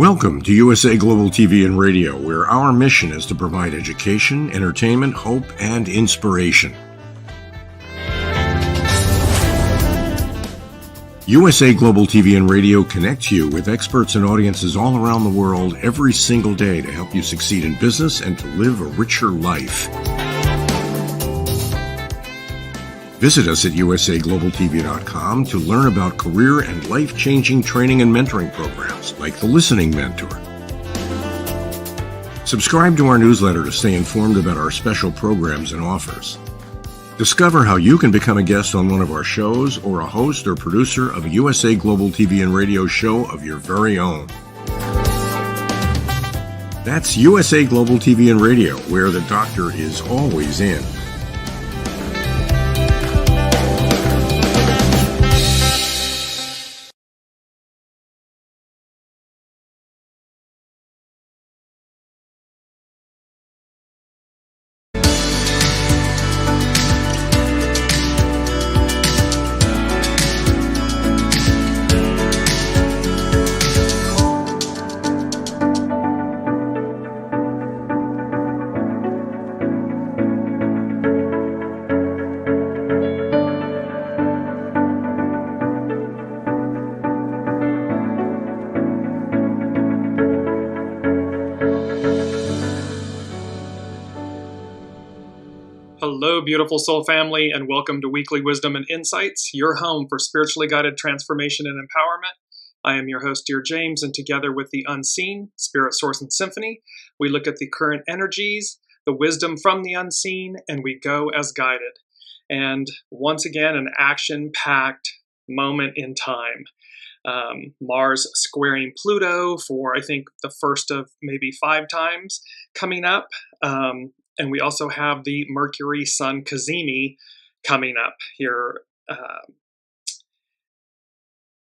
Welcome to USA Global TV and Radio, where our mission is to provide education, entertainment, hope, and inspiration. USA Global TV and Radio connects you with experts and audiences all around the world every single day to help you succeed in business and to live a richer life. Visit us at usaglobaltv.com to learn about career and life-changing training and mentoring programs like the Listening Mentor. Subscribe to our newsletter to stay informed about our special programs and offers. Discover how you can become a guest on one of our shows or a host or producer of a USA Global TV and Radio show of your very own. That's USA Global TV and Radio, where the doctor is always in. Hello, beautiful soul family, and welcome to Weekly Wisdom and Insights, your home for spiritually guided transformation and empowerment. I am your host, Dearjames, and together with the unseen, Spirit, Source, and Symphony, we look at the current energies, the wisdom from the unseen, and we go as guided. And once again, an action-packed moment in time. Mars squaring Pluto for, I think, the first of maybe 5 times coming up. And we also have the Mercury Sun CAZIMI coming up here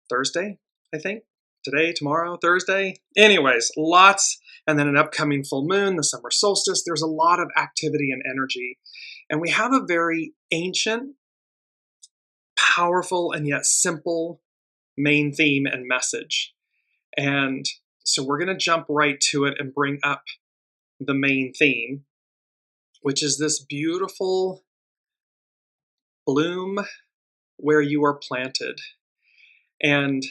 Thursday, I think. Today, tomorrow, Thursday. Anyways, lots. And then an upcoming full moon, the summer solstice. There's a lot of activity and energy. And we have a very ancient, powerful, and yet simple main theme and message. And so we're going to jump right to it and bring up the main theme, which is this beautiful bloom where you are planted. And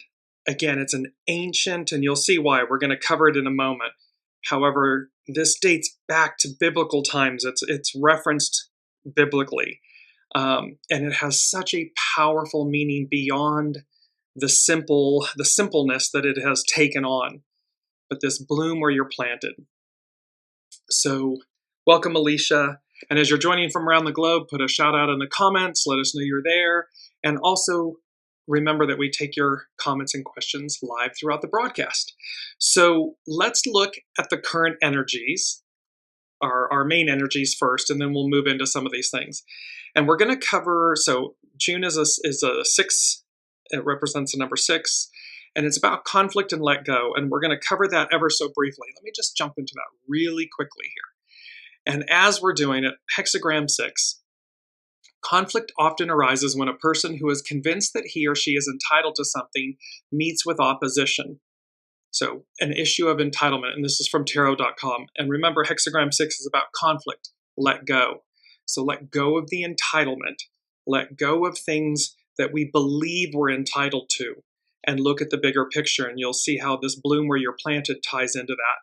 again, it's an ancient, and you'll see why. We're going to cover it in a moment. However, this dates back to biblical times. It's referenced biblically. And it has such a powerful meaning beyond the simpleness that it has taken on. But this bloom where you're planted. So welcome, Alicia. And as you're joining from around the globe, put a shout out in the comments. Let us know you're there. And also remember that we take your comments and questions live throughout the broadcast. So let's look at the current energies, our main energies first, and then we'll move into some of these things. And we're going to cover, so June is a 6, it represents the number 6. And it's about conflict and let go. And we're going to cover that ever so briefly. Let me just jump into that really quickly here. And as we're doing it, hexagram 6, conflict often arises when a person who is convinced that he or she is entitled to something meets with opposition. So an issue of entitlement, and this is from tarot.com. And remember, hexagram 6 is about conflict, let go. So let go of the entitlement, let go of things that we believe we're entitled to, and look at the bigger picture, and you'll see how this bloom where you're planted ties into that.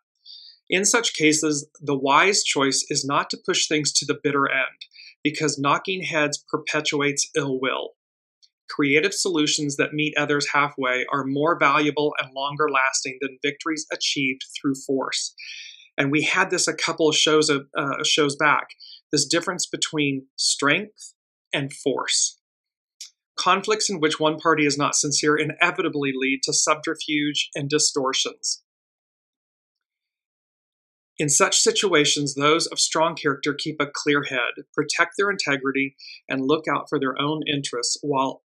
In such cases, the wise choice is not to push things to the bitter end, because knocking heads perpetuates ill will. Creative solutions that meet others halfway are more valuable and longer lasting than victories achieved through force. And we had this a couple of shows back, this difference between strength and force. Conflicts in which one party is not sincere inevitably lead to subterfuge and distortions. In such situations, those of strong character keep a clear head, protect their integrity, and look out for their own interests while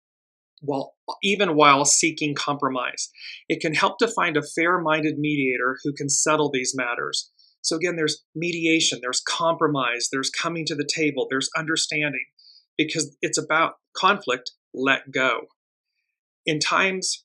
seeking compromise. It can help to find a fair-minded mediator who can settle these matters. So again, there's mediation, there's compromise, there's coming to the table, there's understanding, because it's about conflict, let go. In times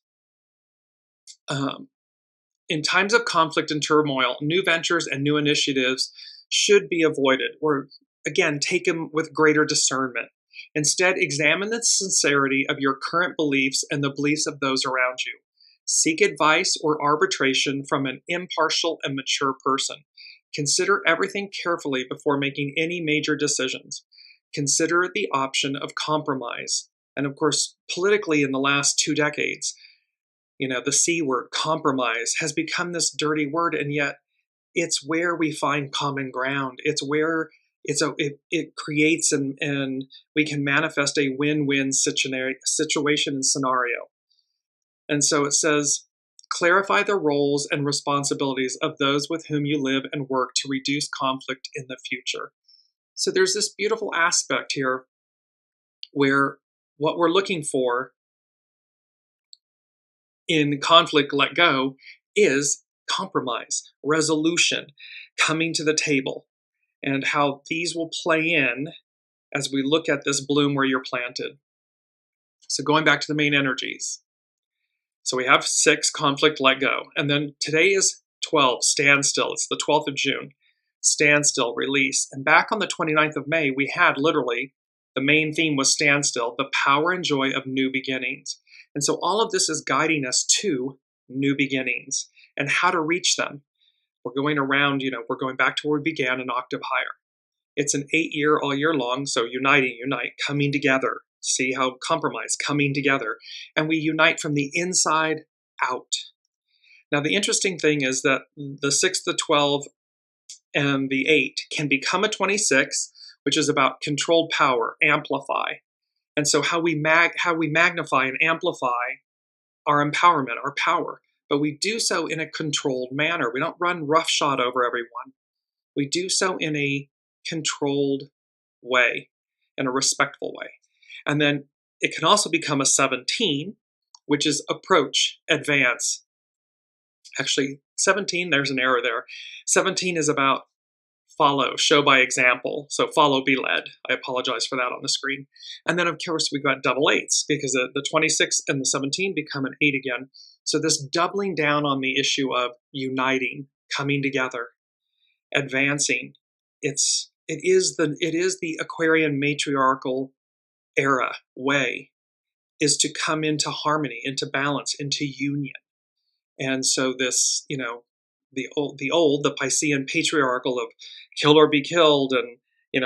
in times of conflict and turmoil, new ventures and new initiatives should be avoided, or again, take them with greater discernment. Instead, examine the sincerity of your current beliefs and the beliefs of those around you. Seek advice or arbitration from an impartial and mature person. Consider everything carefully before making any major decisions. Consider the option of compromise. And of course, politically in the last 2 decades, the C word, compromise, has become this dirty word, and yet it's where we find common ground. It's where it creates and we can manifest a win-win situation and scenario. And so it says, clarify the roles and responsibilities of those with whom you live and work to reduce conflict in the future. So there's this beautiful aspect here where what we're looking for in conflict let go is compromise, resolution, coming to the table, and how these will play in as we look at this bloom where you're planted. So going back to the main energies. So we have 6, conflict, let go. And then today is 12, standstill. It's the 12th of June. Standstill, release. And back on the 29th of May, we had literally, the main theme was standstill, the power and joy of new beginnings. And so all of this is guiding us to new beginnings and how to reach them. We're going around, we're going back to where we began, an octave higher. It's an 8-year, all year long. So unite, coming together. See how compromise, coming together. And we unite from the inside out. Now, the interesting thing is that the 6, the 12, and the 8 can become a 26, which is about controlled power, amplify. And so how we magnify and amplify our empowerment, our power. But we do so in a controlled manner. We don't run roughshod over everyone. We do so in a controlled way, in a respectful way. And then it can also become a 17, which is approach, advance. Actually, 17, there's an error there. 17 is about follow, show by example. So follow, be led. I apologize for that on the screen. And then, of course, we've got double 8s because the 26 and the 17 become an 8 again. So this doubling down on the issue of uniting, coming together, advancing. It is the Aquarian matriarchal era way, is to come into harmony, into balance, into union. And so this, the Piscean patriarchal of kill or be killed, and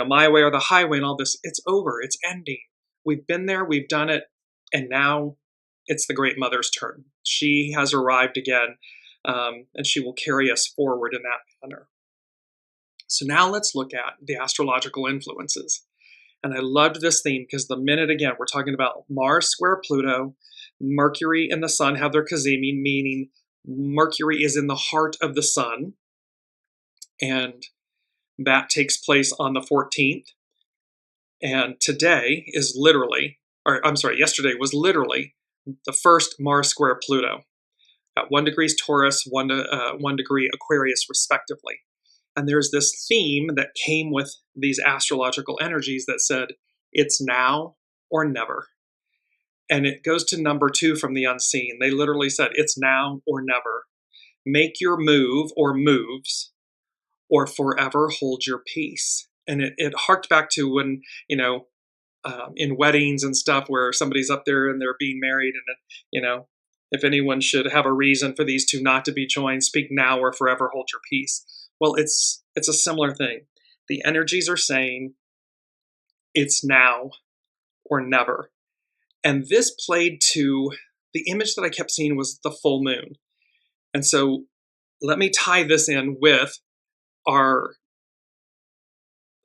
my way or the highway, and all this, it's over, it's ending. We've been there, we've done it, and now it's the Great Mother's turn. She has arrived again, and she will carry us forward in that manner. So now let's look at the astrological influences. And I loved this theme because the minute, again, we're talking about Mars square Pluto, Mercury and the Sun have their CAZIMI, meaning Mercury is in the heart of the Sun, and that takes place on the 14th. And today is literally, yesterday was literally the first Mars square Pluto at 1 degree Taurus, 1 degree Aquarius, respectively. And there's this theme that came with these astrological energies that said, it's now or never. And it goes to number 2 from the unseen. They literally said, it's now or never. Make your move or moves, or forever hold your peace. And it harked back to when, in weddings and stuff where somebody's up there and they're being married, and, if anyone should have a reason for these two not to be joined, speak now or forever hold your peace. Well, it's a similar thing. The energies are saying it's now or never. And this played to the image that I kept seeing was the full moon. And so let me tie this in with our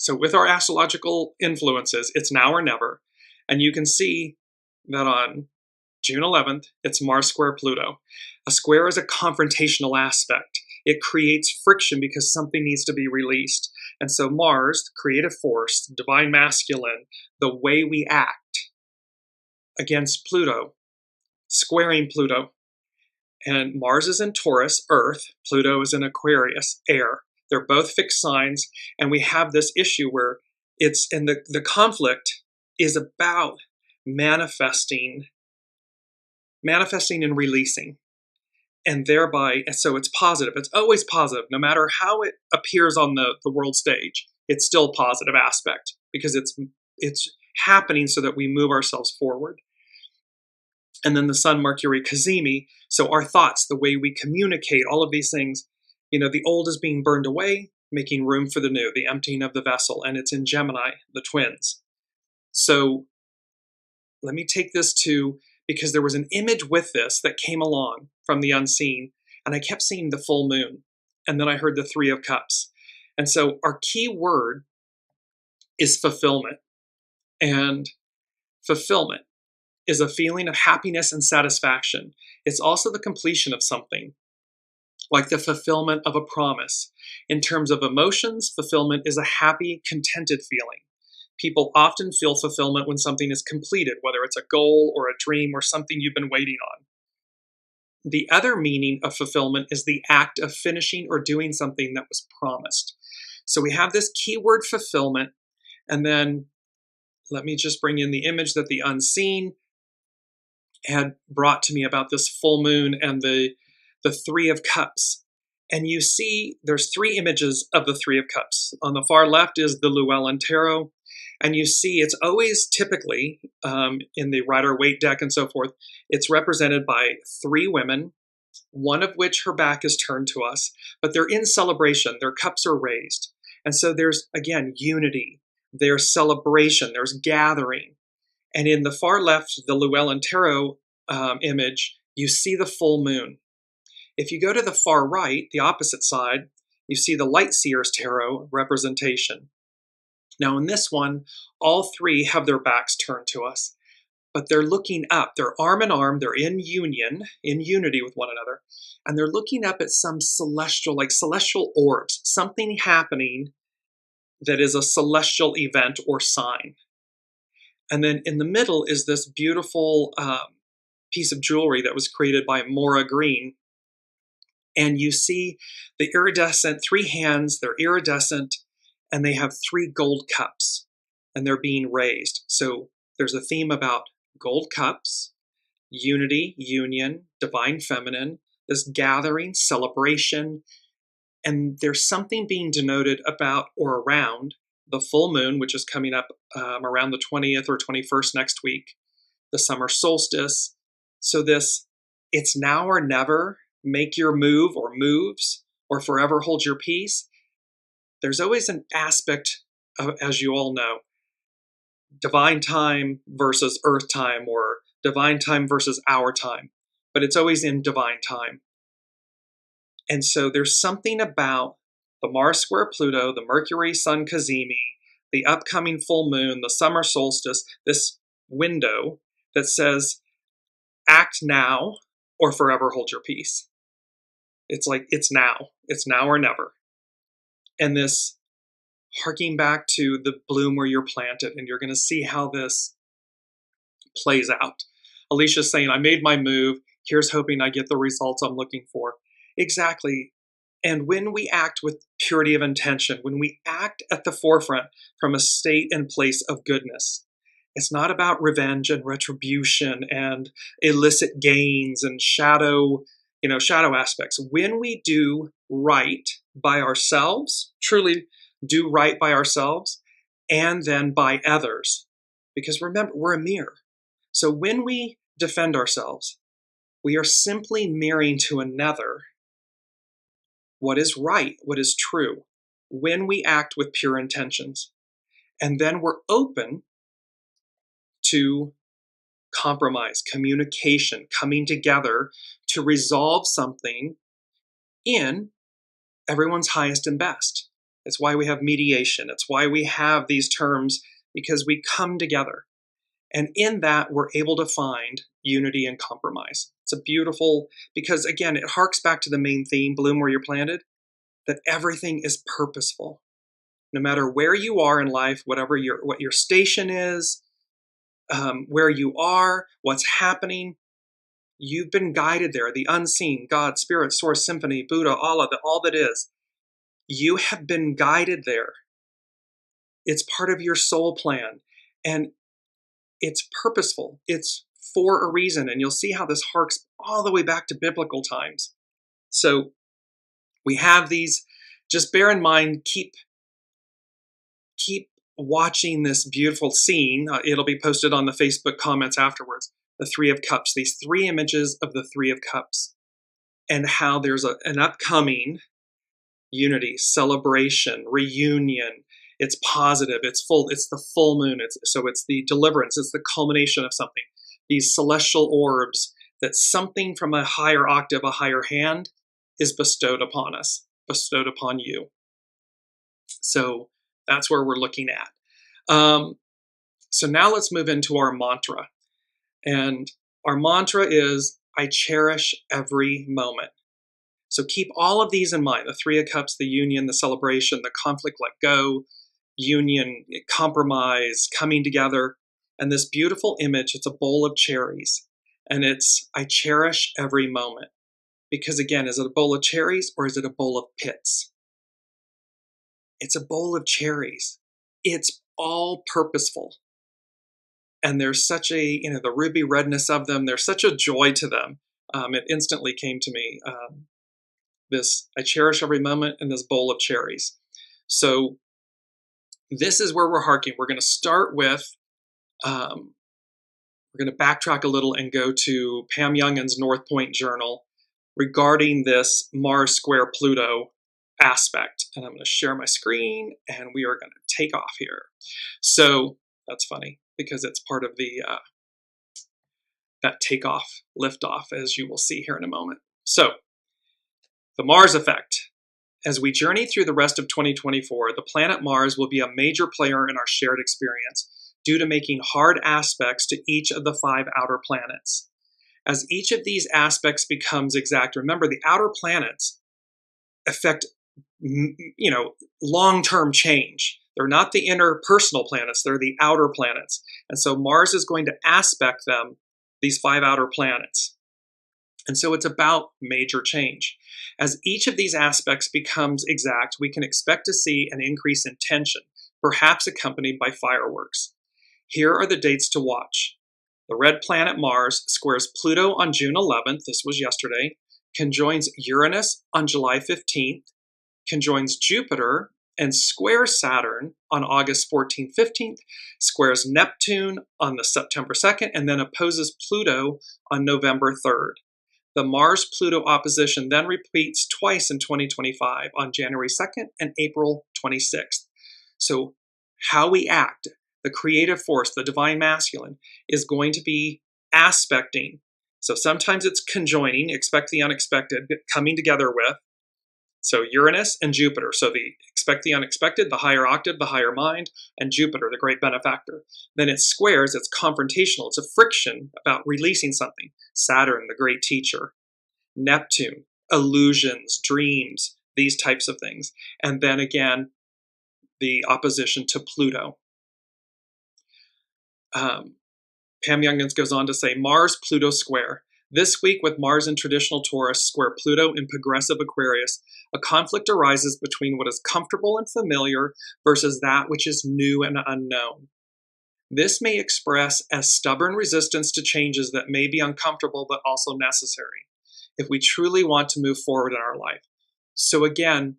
astrological influences. It's now or never. And you can see that on June 11th, it's Mars square Pluto. A square is a confrontational aspect. It creates friction because something needs to be released. And so Mars, creative force, divine masculine, the way we act against Pluto, squaring Pluto. And Mars is in Taurus, Earth. Pluto is in Aquarius, air. They're both fixed signs. And we have this issue where the conflict is about manifesting and releasing. and thereby, so it's positive. It's always positive. No matter how it appears on the world stage, it's still positive aspect because it's happening so that we move ourselves forward. And then the Sun, Mercury, CAZIMI, so our thoughts, the way we communicate, all of these things, the old is being burned away, making room for the new, the emptying of the vessel, and it's in Gemini, the twins. So let me take this because there was an image with this that came along from the unseen, and I kept seeing the full moon, and then I heard the Three of Cups. And so our key word is fulfillment, and fulfillment is a feeling of happiness and satisfaction. It's also the completion of something, like the fulfillment of a promise. In terms of emotions, fulfillment is a happy, contented feeling. People often feel fulfillment when something is completed, whether it's a goal or a dream or something you've been waiting on. The other meaning of fulfillment is the act of finishing or doing something that was promised. So we have this keyword fulfillment, and then let me just bring in the image that the unseen had brought to me about this full moon and the Three of Cups. And you see there's three images of the Three of Cups. On the far left is the Llewellyn Tarot. And you see it's always typically in the Rider-Waite deck and so forth, it's represented by three women, one of which her back is turned to us, but they're in celebration. Their cups are raised. And so there's, again, unity. There's celebration. There's gathering. And in the far left, the Llewellyn Tarot image, you see the full moon. If you go to the far right, the opposite side, you see the Light Seer's Tarot representation. Now in this one, all three have their backs turned to us, but they're looking up. They're arm in arm. They're in union, in unity with one another. And they're looking up at some celestial, like celestial orbs, something happening that is a celestial event or sign. And then in the middle is this beautiful piece of jewelry that was created by Maura Green. And you see the iridescent, three hands, they're iridescent, and they have three gold cups, and they're being raised. So there's a theme about gold cups, unity, union, divine feminine, this gathering, celebration, and there's something being denoted about or around the full moon, which is coming up around the 20th or 21st next week, the summer solstice. So this, it's now or never, make your move or moves, or forever hold your peace. There's always an aspect of, as you all know, divine time versus earth time, or divine time versus our time, but it's always in divine time. And so there's something about the Mars square Pluto, the Mercury Sun CAZIMI, the upcoming full moon, the summer solstice, this window that says, act now or forever hold your peace. It's like, it's now or never. And this harking back to the bloom where you're planted, and you're going to see how this plays out. Alicia's saying, I made my move. Here's hoping I get the results I'm looking for. Exactly. And when we act with purity of intention, when we act at the forefront from a state and place of goodness, it's not about revenge and retribution and illicit gains and shadow aspects. When we do right by ourselves, truly do right by ourselves, and then by others, because remember, we're a mirror. So when we defend ourselves, we are simply mirroring to another what is right, what is true, when we act with pure intentions. And then we're open to compromise, communication, coming together to resolve something in everyone's highest and best. It's why we have mediation. It's why we have these terms, because we come together. And in that, we're able to find unity and compromise. It's a beautiful, because again, it harks back to the main theme, bloom where you're planted, that everything is purposeful. No matter where you are in life, what your station is, where you are, what's happening, you've been guided there. The unseen, God, Spirit, Source, Symphony, Buddha, all that is. You have been guided there. It's part of your soul plan. And it's purposeful. It's for a reason. And you'll see how this harks all the way back to biblical times. So we have these, just bear in mind, keep watching this beautiful scene. It'll be posted on the Facebook comments afterwards. The Three of Cups, these three images of the Three of Cups, and how there's an upcoming unity, celebration, reunion. It's positive, it's the full moon, so it's the deliverance, it's the culmination of something. These celestial orbs, that something from a higher octave, a higher hand, is bestowed upon us, bestowed upon you. So that's where we're looking at. So now let's move into our mantra. And our mantra is, I cherish every moment. So keep all of these in mind, the Three of Cups, the union, the celebration, the conflict, let go, union, compromise, coming together. And this beautiful image, it's a bowl of cherries. And it's, I cherish every moment. Because again, is it a bowl of cherries or is it a bowl of pits? It's a bowl of cherries. It's all purposeful. And there's such a, the ruby redness of them, there's such a joy to them. It instantly came to me, this, I cherish every moment in this bowl of cherries. So this is where we're harking. We're going to start with, we're going to backtrack a little and go to Pam Youngin's North Point Journal regarding this Mars square Pluto aspect. And I'm going to share my screen and we are going to take off here. So that's funny because it's part of the that takeoff, liftoff, as you will see here in a moment. So the Mars effect. As we journey through the rest of 2024, the planet Mars will be a major player in our shared experience due to making hard aspects to each of the 5 outer planets. As each of these aspects becomes exact, remember the outer planets affect, long-term change. They're not the interpersonal planets, they're the outer planets. And so Mars is going to aspect them, these 5 outer planets. And so it's about major change. As each of these aspects becomes exact, we can expect to see an increase in tension, perhaps accompanied by fireworks. Here are the dates to watch. The red planet Mars squares Pluto on June 11th, this was yesterday, conjoins Uranus on July 15th, conjoins Jupiter and squares Saturn on August 14th, 15th, squares Neptune on the September 2nd, and then opposes Pluto on November 3rd. The Mars-Pluto opposition then repeats twice in 2025 on January 2nd and April 26th. So how we act, the creative force, the divine masculine, is going to be aspecting. So sometimes it's conjoining, expect the unexpected, coming together with. So Uranus and Jupiter. So the expect the unexpected, the higher octave, the higher mind, and Jupiter, the great benefactor. Then it squares, it's confrontational, it's a friction about releasing something. Saturn, the great teacher. Neptune, illusions, dreams, these types of things. And then again, the opposition to Pluto. Pam Youngins goes on to say, Mars-Pluto square. This week, with Mars in traditional Taurus square Pluto in progressive Aquarius, a conflict arises between what is comfortable and familiar versus that which is new and unknown. This may express as stubborn resistance to changes that may be uncomfortable but also necessary if we truly want to move forward in our life. So again,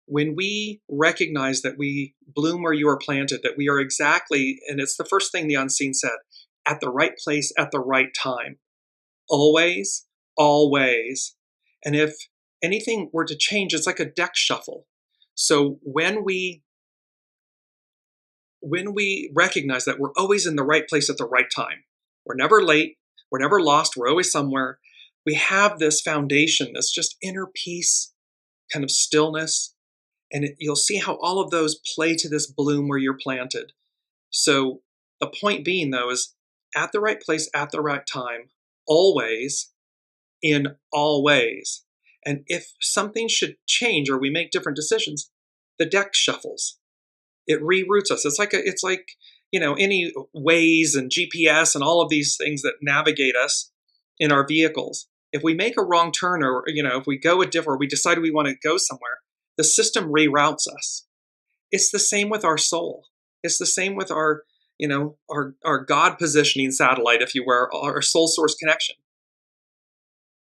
when we recognize that we bloom where you are planted, that we are exactly, and it's the first thing the unseen said, at the right place at the right time. Always, always. And if anything were to change, it's like a deck shuffle. So when we recognize that we're always in the right place at the right time, we're never late, we're never lost, we're always somewhere, we have this foundation, this just inner peace, kind of stillness, and you'll see how all of those play to this bloom where you're planted. So the point being, though, is at the right place at the right time, always, in all ways. And if something should change or we make different decisions, the deck shuffles. It reroutes us. It's like any Waze and GPS and all of these things that navigate us in our vehicles. If we make a wrong turn or if we go a different, or we decide we want to go somewhere, the system reroutes us. It's the same with our soul. It's the same with our our God positioning satellite, if you will, our soul source connection.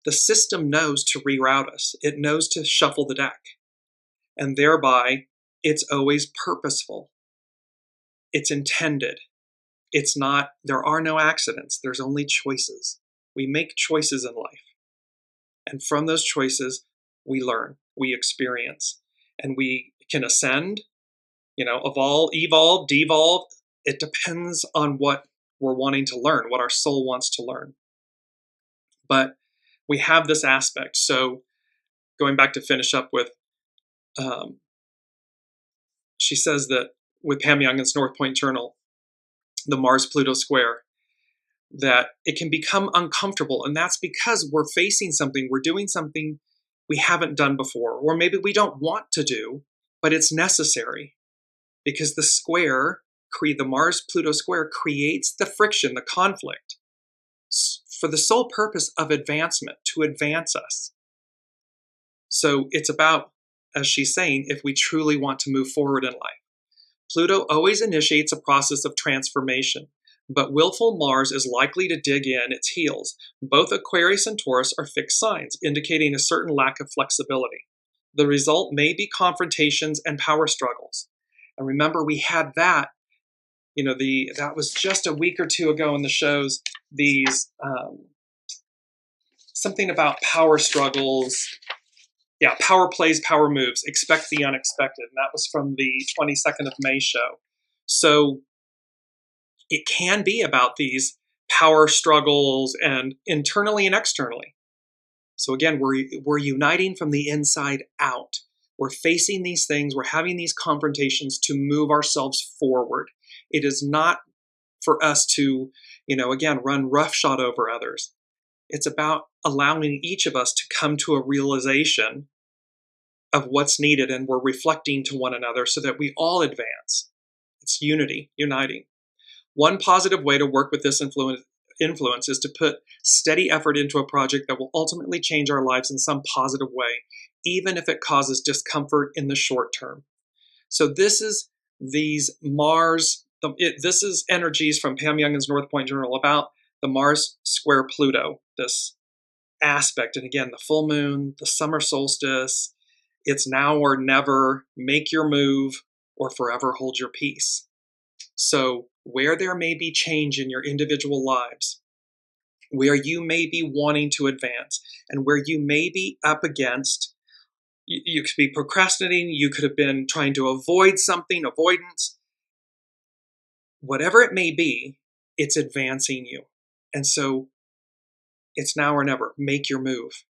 The system knows to reroute us. It knows to shuffle the deck. And thereby, it's always purposeful. It's intended. It's not, there are no accidents. There's only choices. We make choices in life. And from those choices, we learn, we experience, and we can ascend, evolve, devolve. It depends on what we're wanting to learn, what our soul wants to learn. But we have this aspect. So going back to finish up with, she says that with Pam Youngin's North Point Journal, the Mars-Pluto square, that it can become uncomfortable. And that's because we're facing something, we're doing something we haven't done before, or maybe we don't want to do, but it's necessary. Because the square, the Mars-Pluto square, creates the friction, the conflict, for the sole purpose of advancement, to advance us. So it's about, as she's saying, if we truly want to move forward in life. Pluto always initiates a process of transformation, but willful Mars is likely to dig in its heels. Both Aquarius and Taurus are fixed signs, indicating a certain lack of flexibility. The result may be confrontations and power struggles. And remember, we had that, that was just a week or two ago in the shows, these, something about power struggles. Yeah, power plays, power moves, expect the unexpected. And that was from the 22nd of May show. So it can be about these power struggles, and internally and externally. So again, we're uniting from the inside out. We're facing these things. We're having these confrontations to move ourselves forward. It is not for us to, again, run roughshod over others. It's about allowing each of us to come to a realization of what's needed, and we're reflecting to one another so that we all advance. It's unity, uniting. One positive way to work with this influence is to put steady effort into a project that will ultimately change our lives in some positive way, even if it causes discomfort in the short term. So this is these Mars, this is energies from Pam Youngin's North Point Journal about the Mars square Pluto, this aspect. And again, the full moon, the summer solstice, it's now or never, make your move, or forever hold your peace. So where there may be change in your individual lives, where you may be wanting to advance, and where you may be up against, you could be procrastinating, you could have been trying to avoid something, avoidance, whatever it may be, it's advancing you. And so it's now or never. Make your move.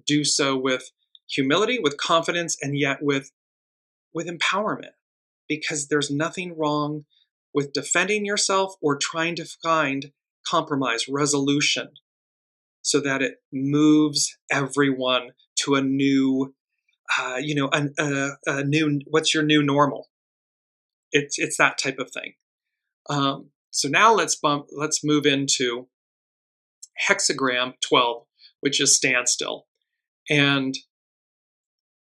Do so with humility, with confidence, and yet with empowerment, because there's nothing wrong with defending yourself or trying to find compromise, resolution, so that it moves everyone to a new, a new, what's your new normal? It's that type of thing. So now let's move into hexagram 12, which is standstill. And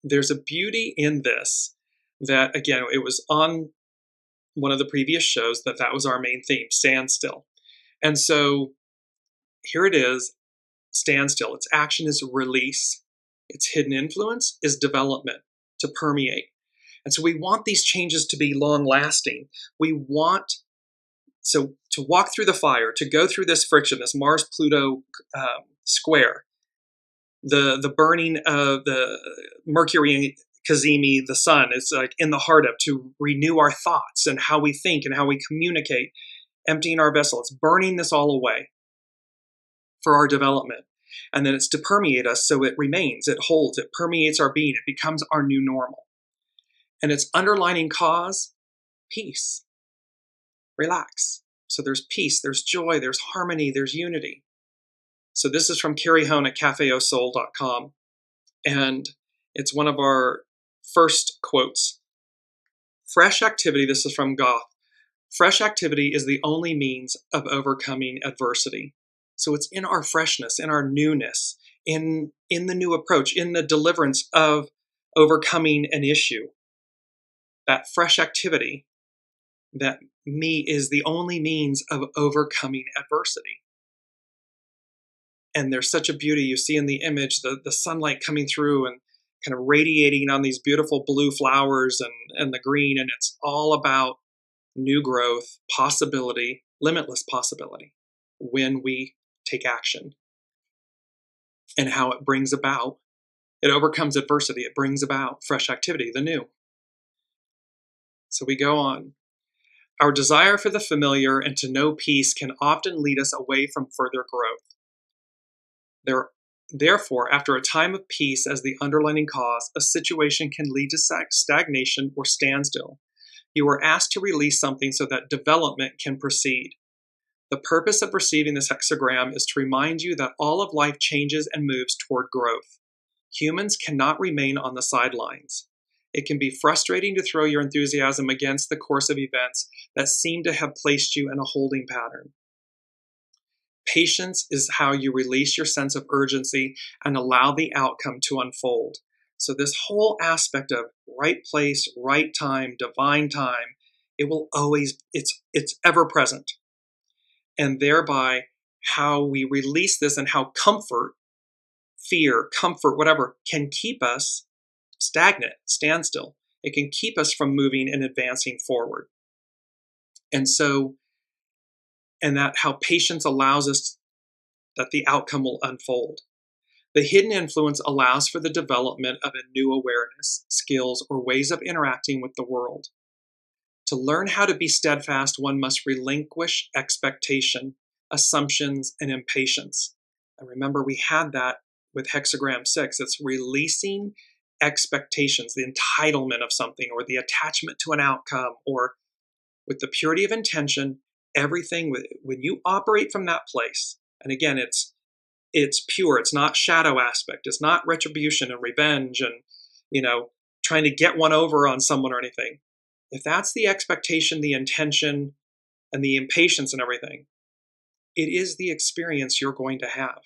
there's a beauty in this that, again, it was on one of the previous shows that was our main theme, standstill. And so here it is, standstill. Its action is release. Its hidden influence is development, to permeate. And so we want these changes to be long lasting. We want, so to walk through the fire, to go through this friction, this Mars-Pluto square, the burning of the Mercury, CAZIMI, the sun, is like in the heart of, to renew our thoughts and how we think and how we communicate, emptying our vessel. It's burning this all away for our development. And then it's to permeate us so it remains, it holds, it permeates our being, it becomes our new normal. And its underlining cause, peace. Relax. So there's peace, there's joy, there's harmony, there's unity. So this is from Carrie Hone at cafeosoul.com. And it's one of our first quotes. Fresh activity, this is from Goth. Fresh activity is the only means of overcoming adversity. So it's in our freshness, in our newness, in the new approach, in the deliverance of overcoming an issue. That fresh activity that is the only means of overcoming adversity. And there's such a beauty you see in the image, the sunlight coming through and kind of radiating on these beautiful blue flowers and the green. And it's all about new growth, possibility, limitless possibility when we take action, and how it brings about, it overcomes adversity. It brings about fresh activity, the new. So we go on. Our desire for the familiar and to know peace can often lead us away from further growth. Therefore, after a time of peace as the underlying cause, a situation can lead to stagnation or standstill. You are asked to release something so that development can proceed. The purpose of receiving this hexagram is to remind you that all of life changes and moves toward growth. Humans cannot remain on the sidelines. It can be frustrating to throw your enthusiasm against the course of events that seem to have placed you in a holding pattern. Patience is how you release your sense of urgency and allow the outcome to unfold. So this whole aspect of right place, right time, divine time, it will always, it's ever present. And thereby how we release this and how comfort, fear, comfort, whatever, can keep us stagnant, standstill. It can keep us from moving and advancing forward. And so, and that how patience allows us that the outcome will unfold. The hidden influence allows for the development of a new awareness, skills, or ways of interacting with the world. To learn how to be steadfast, one must relinquish expectation, assumptions, and impatience. And remember, we had that with hexagram 6. It's releasing expectations, the entitlement of something, or the attachment to an outcome, or with the purity of intention, everything, when you operate from that place, and again, it's pure, it's not shadow aspect, it's not retribution and revenge and, trying to get one over on someone or anything. If that's the expectation, the intention, and the impatience and everything, it is the experience you're going to have.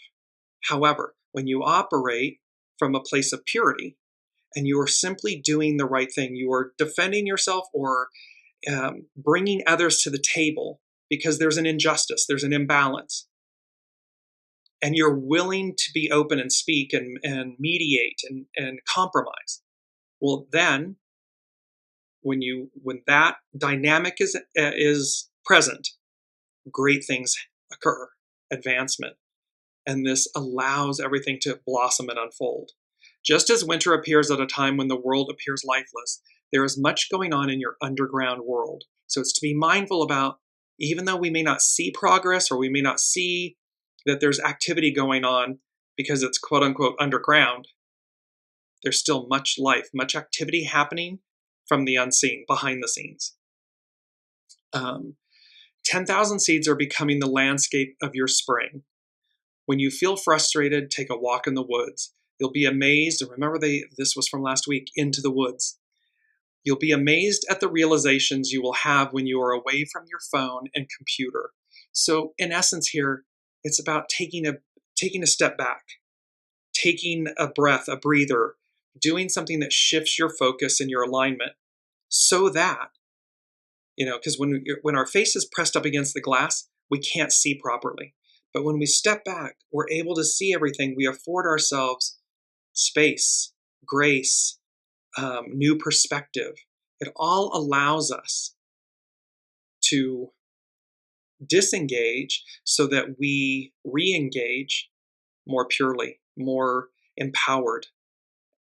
However, when you operate from a place of purity and you are simply doing the right thing, you are defending yourself or bringing others to the table because there's an injustice, there's an imbalance, and you're willing to be open and speak and mediate and compromise, well, then when that dynamic is present, great things occur, advancement, and this allows everything to blossom and unfold. Just as winter appears at a time when the world appears lifeless, there is much going on in your underground world. So it's to be mindful about, even though we may not see progress or we may not see that there's activity going on because it's quote unquote underground, there's still much life, much activity happening from the unseen, behind the scenes. 10,000 seeds are becoming the landscape of your spring. When you feel frustrated, take a walk in the woods. You'll be amazed, and remember this was from last week, Into the Woods. You'll be amazed at the realizations you will have when you are away from your phone and computer. So in essence here, it's about taking a step back, taking a breath, a breather, doing something that shifts your focus and your alignment so that, because when our face is pressed up against the glass, we can't see properly. But when we step back, we're able to see everything. We afford ourselves space, grace, new perspective. It all allows us to disengage so that we re-engage more purely, more empowered,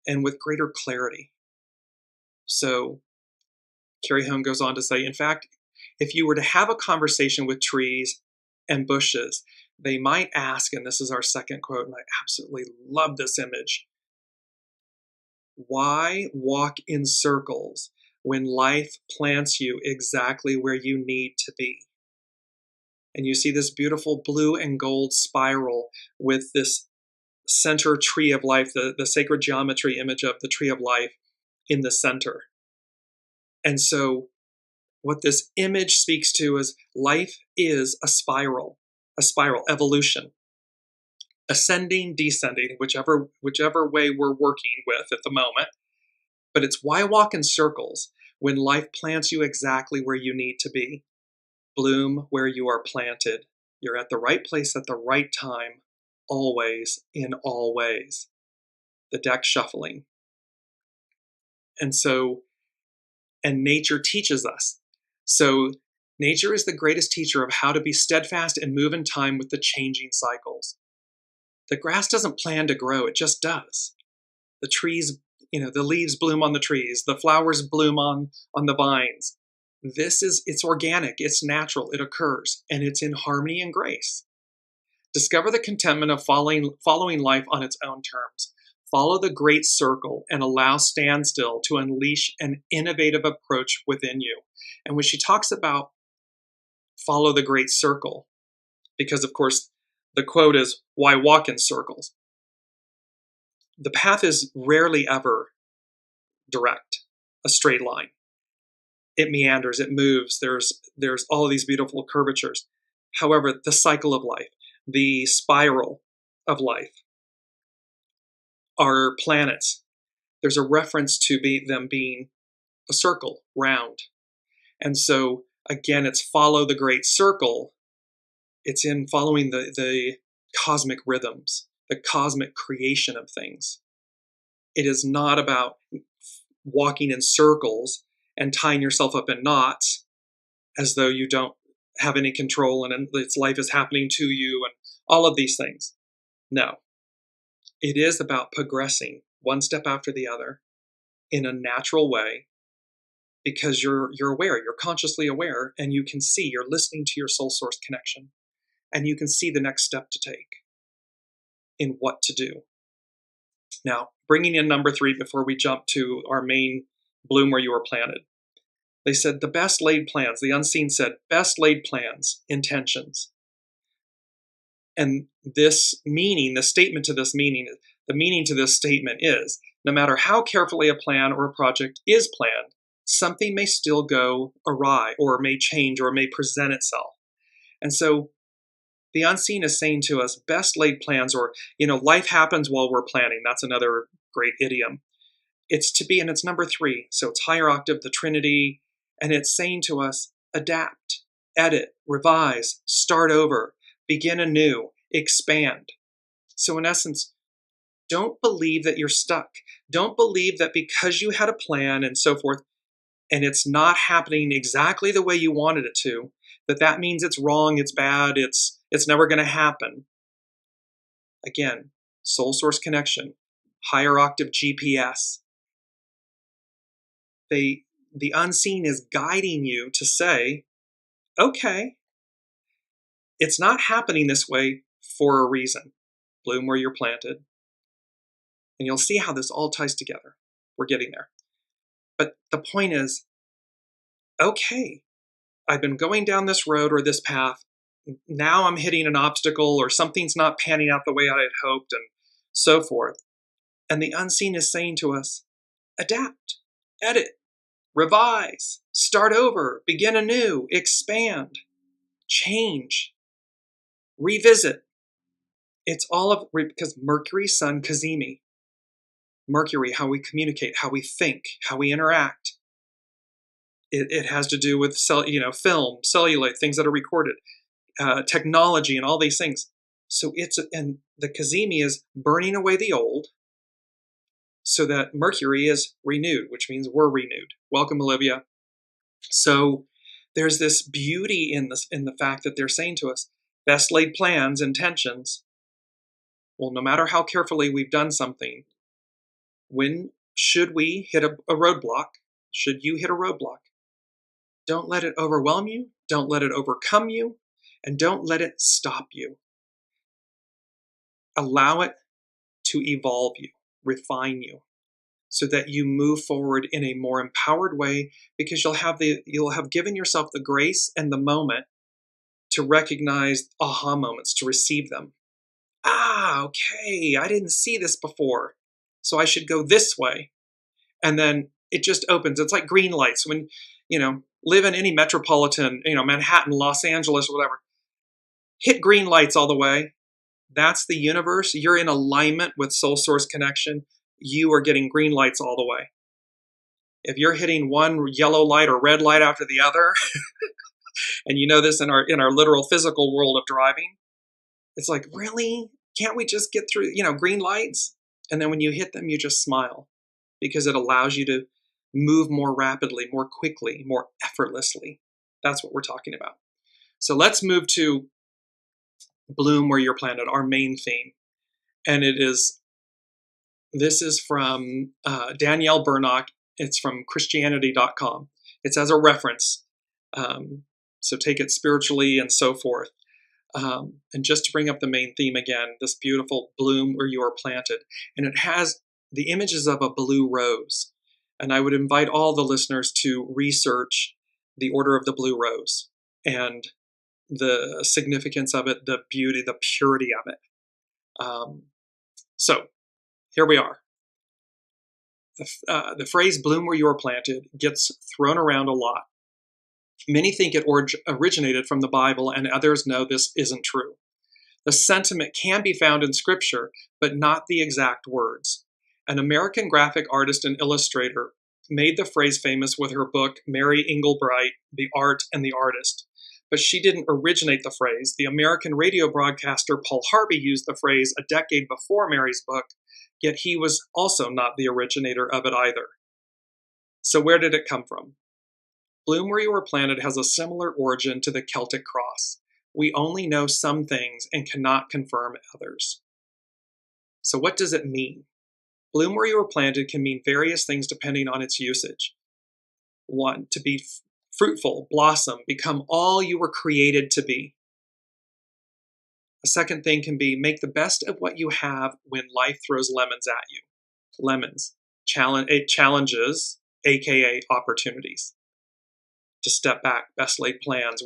and with greater clarity. So Carrie Home goes on to say, in fact, if you were to have a conversation with trees and bushes, they might ask, and this is our second quote, and I absolutely love this image, why walk in circles when life plants you exactly where you need to be? And you see this beautiful blue and gold spiral with this center tree of life, the sacred geometry image of the tree of life in the center. And so what this image speaks to is life is a spiral, evolution, ascending, descending, whichever way we're working with at the moment. But it's why walk in circles when life plants you exactly where you need to be. bloom where you are planted. You're at the right place at the right time, always, in all ways. The deck shuffling. And nature teaches us. So nature is the greatest teacher of how to be steadfast and move in time with the changing cycles. The grass doesn't plan to grow, it just does. The trees, the leaves bloom on the trees, the flowers bloom on the vines. It's organic, it's natural, it occurs, and it's in harmony and grace. Discover the contentment of following life on its own terms. Follow the great circle and allow standstill to unleash an innovative approach within you. And when she talks about follow the great circle, because of course the quote is, why walk in circles? The path is rarely ever direct, a straight line. It meanders, it moves, there's all of these beautiful curvatures. However, the cycle of life, the spiral of life, our planets, there's a reference to them being a circle, round. And so, again, it's follow the great circle. It's in following the cosmic rhythms, the cosmic creation of things. It is not about walking in circles and tying yourself up in knots as though you don't have any control and its life is happening to you and all of these things. No. It is about progressing one step after the other in a natural way because you're aware, you're consciously aware, and you can see, you're listening to your soul source connection, and you can see the next step to take in what to do. Now, bringing in number 3 before we jump to our main bloom where you are planted. They said the best laid plans, the unseen said, best laid plans, intentions. And this meaning, the meaning to this statement is, no matter how carefully a plan or a project is planned, something may still go awry or may change or may present itself. And so the unseen is saying to us, best laid plans, or, life happens while we're planning. That's another great idiom. It's number 3. So it's higher octave, the Trinity, and it's saying to us, adapt, edit, revise, start over, begin anew, expand. So in essence, don't believe that you're stuck. Don't believe that because you had a plan and so forth, and it's not happening exactly the way you wanted it to, that means it's wrong, it's bad, it's never going to happen. Again, soul source connection, higher octave GPS. The unseen is guiding you to say, okay, it's not happening this way for a reason. Bloom where you're planted. And you'll see how this all ties together. We're getting there. But the point is, okay, I've been going down this road or this path. Now I'm hitting an obstacle or something's not panning out the way I had hoped and so forth. And the unseen is saying to us, adapt, edit, revise, start over, begin anew, expand, change, revisit. It's all because Mercury, Sun, CAZIMI. Mercury, how we communicate, how we think, how we interact. It has to do with film, cellulite, things that are recorded, technology, and all these things. So and the CAZIMI is burning away the old, so that Mercury is renewed, which means we're renewed. Welcome, Olivia. So there's this beauty in the fact that they're saying to us, best laid plans, intentions. Well, no matter how carefully we've done something, when should we hit a roadblock? Should you hit a roadblock? Don't let it overwhelm you. Don't let it overcome you. And don't let it stop you. Allow it to evolve you, refine you, so that you move forward in a more empowered way, because you'll have given yourself the grace and the moment to recognize aha moments, to receive them. Okay, I didn't see this before, so I should go this way. And then it just opens. It's like green lights. When, live in any metropolitan, Manhattan, Los Angeles, whatever, hit green lights all the way. That's the universe. You're in alignment with soul source connection. You are getting green lights all the way. If you're hitting one yellow light or red light after the other, And you know this in our literal physical world of driving. It's like, really? Can't we just get through, green lights? And then when you hit them, you just smile because it allows you to move more rapidly, more quickly, more effortlessly. That's what we're talking about. So let's move to Bloom Where You're Planted, our main theme. And this is from Danielle Burnock. It's from Christianity.com. It's as a reference. So take it spiritually and so forth. And just to bring up the main theme again, this beautiful bloom where you are planted. And it has the images of a blue rose. And I would invite all the listeners to research the order of the blue rose and the significance of it, the beauty, the purity of it. So here we are. The phrase bloom where you are planted gets thrown around a lot. Many think it originated from the Bible, and others know this isn't true. The sentiment can be found in Scripture, but not the exact words. An American graphic artist and illustrator made the phrase famous with her book, Mary Engelbreit, The Art and the Artist. But she didn't originate the phrase. The American radio broadcaster Paul Harvey used the phrase a decade before Mary's book, yet he was also not the originator of it either. So where did it come from? Bloom Where You Were Planted has a similar origin to the Celtic cross. We only know some things and cannot confirm others. So what does it mean? Bloom Where You Were Planted can mean various things depending on its usage. 1, to be fruitful, blossom, become all you were created to be. A second thing can be make the best of what you have when life throws lemons at you. Lemons, challenges, aka opportunities. To step back, best laid plans.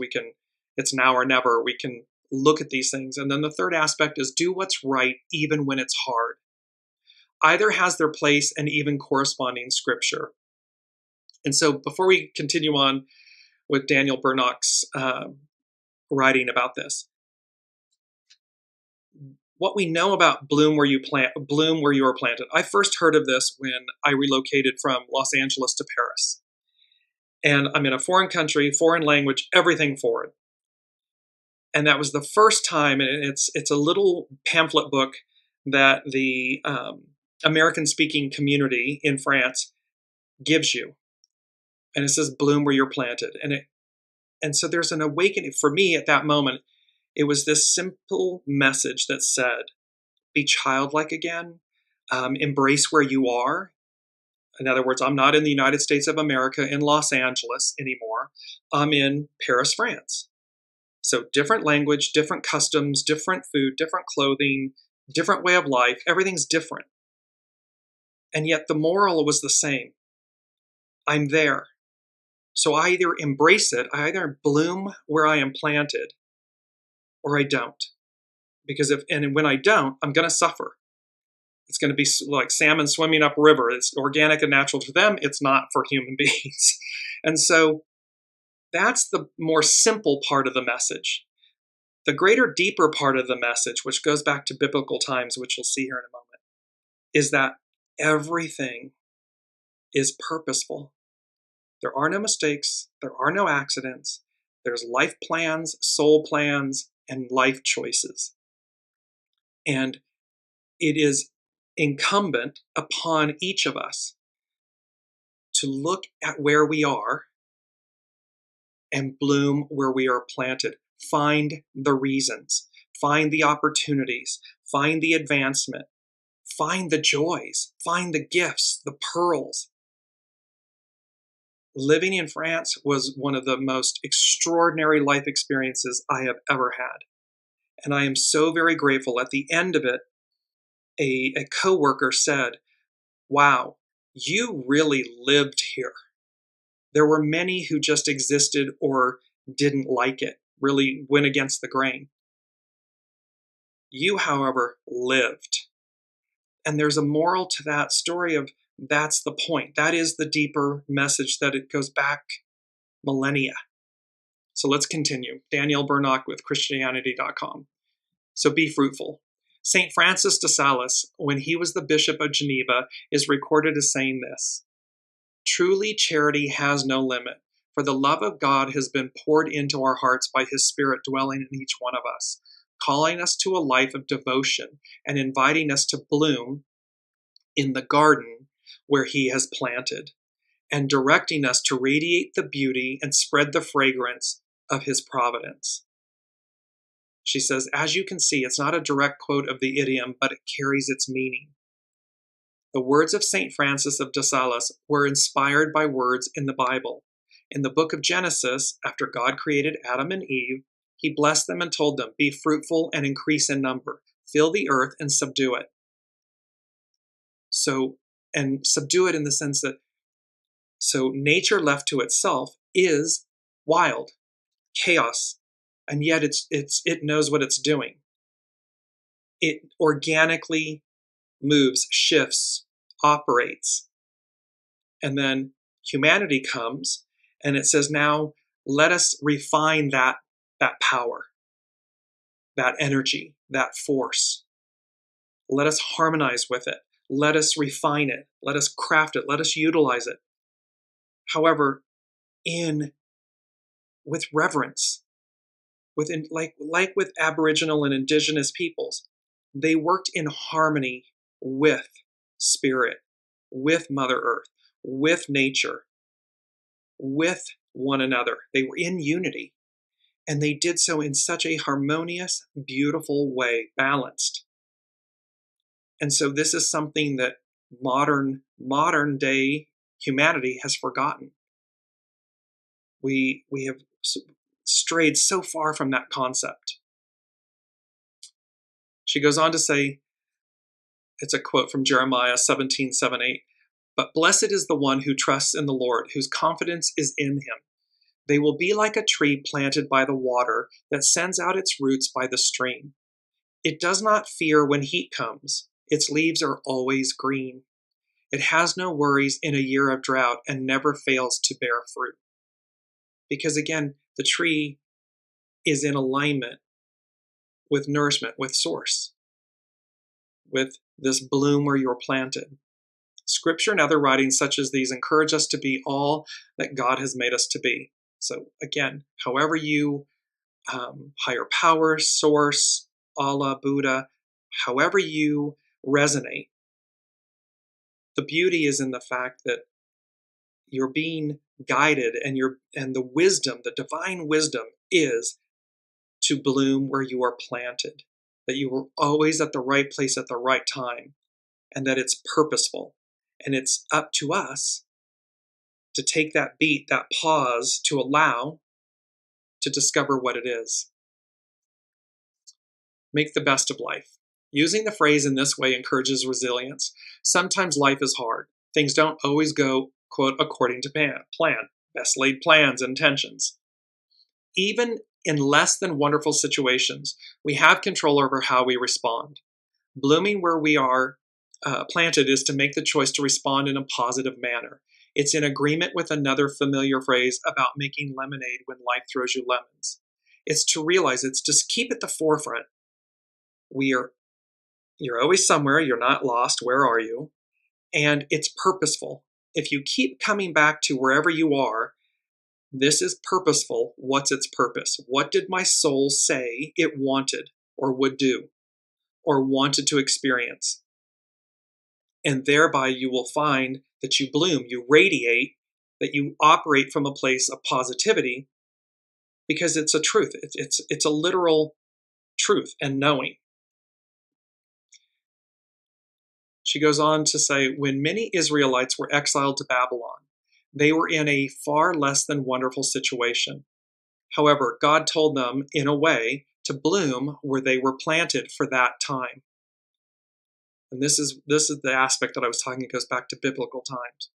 It's now or never. We can look at these things. And then the third aspect is do what's right even when it's hard. Either has their place and even corresponding scripture. And so before we continue on with Daniel Burnock's writing about this, what we know about bloom where you are planted. I first heard of this when I relocated from Los Angeles to Paris. And I'm in a foreign country, foreign language, everything foreign. And that was the first time, and it's a little pamphlet book that the American-speaking community in France gives you. And it says, bloom where you're planted. And so there's an awakening. For me at that moment, it was this simple message that said, be childlike again, embrace where you are. In other words, I'm not in the United States of America in Los Angeles anymore. I'm in Paris, France. So different language, different customs, different food, different clothing, different way of life. Everything's different. And yet the moral was the same. I'm there. So I either embrace it, I either bloom where I am planted, or I don't. And when I don't, I'm going to suffer. It's going to be like salmon swimming up a river. It's organic and natural to them. It's not for human beings. And so that's the more simple part of the message. The greater, deeper part of the message, which goes back to biblical times, which you'll see here in a moment, is that everything is purposeful. There are no mistakes. There are no accidents. There's life plans, soul plans, and life choices. And it is incumbent upon each of us to look at where we are and bloom where we are planted. Find the reasons, find the opportunities, find the advancement, find the joys, find the gifts, the pearls. Living in France was one of the most extraordinary life experiences I have ever had. And I am so very grateful. At the end of it, a coworker said, wow, you really lived here. There were many who just existed or didn't like it, really went against the grain. You, however, lived. And there's a moral to that story of that's the point. That is the deeper message, that it goes back millennia. So let's continue. Danielle Burnock with Christianity.com. So be fruitful. St. Francis de Sales, when he was the Bishop of Geneva, is recorded as saying this: truly charity has no limit, For the love of God has been poured into our hearts by his Spirit dwelling in each one of us, calling us to a life of devotion and inviting us to bloom in the garden where he has planted, and directing us to radiate the beauty and spread the fragrance of his providence. She says, as you can see, it's not a direct quote of the idiom, but it carries its meaning. The words of St. Francis of de Sales were inspired by words in the Bible. In the book of Genesis, after God created Adam and Eve, he blessed them and told them, be fruitful and increase in number, fill the earth and subdue it. So, and subdue it in the sense that, so nature left to itself is wild, chaos, and yet it knows what it's doing. It organically moves, shifts, operates. And then humanity comes and it says, now let us refine that power, that energy, that force. Let us harmonize with it. Let us refine it. Let us craft it. Let us utilize it. However, with reverence, like with Aboriginal and Indigenous peoples, they worked in harmony with Spirit, with Mother Earth, with nature, with one another. They were in unity, and they did so in such a harmonious, beautiful way, balanced. And so this is something that modern day humanity has forgotten. We have strayed so far from that concept. She goes on to say, it's a quote from Jeremiah 17:7-8, but blessed is the one who trusts in the Lord, whose confidence is in him. They will be like a tree planted by the water that sends out its roots by the stream. It does not fear when heat comes. Its leaves are always green. It has no worries in a year of drought and never fails to bear fruit. Because again, the tree is in alignment with nourishment, with source, with this bloom where you're planted. Scripture and other writings such as these encourage us to be all that God has made us to be. So again, however you, higher power, source, Allah, Buddha, however you resonate, the beauty is in the fact that you're being guided, and the wisdom, the divine wisdom, is to bloom where you are planted, that you were always at the right place at the right time, and that it's purposeful. And it's up to us to take that beat, that pause, to allow to discover what it is. Make the best of life. Using the phrase in this way encourages resilience. Sometimes life is hard. Things don't always go, quote, according to plan. Best laid plans and intentions. Even in less than wonderful situations, we have control over how we respond. Blooming where we are planted is to make the choice to respond in a positive manner. It's in agreement with another familiar phrase about making lemonade when life throws you lemons. It's to realize, it's just keep at the forefront. You're always somewhere, you're not lost, where are you? And it's purposeful. If you keep coming back to wherever you are, this is purposeful. What's its purpose? What did my soul say it wanted or would do or wanted to experience? And thereby you will find that you bloom, you radiate, that you operate from a place of positivity, because it's a truth. It's a literal truth and knowing. She goes on to say, when many Israelites were exiled to Babylon, they were in a far less than wonderful situation. However, God told them, in a way, to bloom where they were planted for that time. And this is the aspect that I was talking. It goes back to biblical times.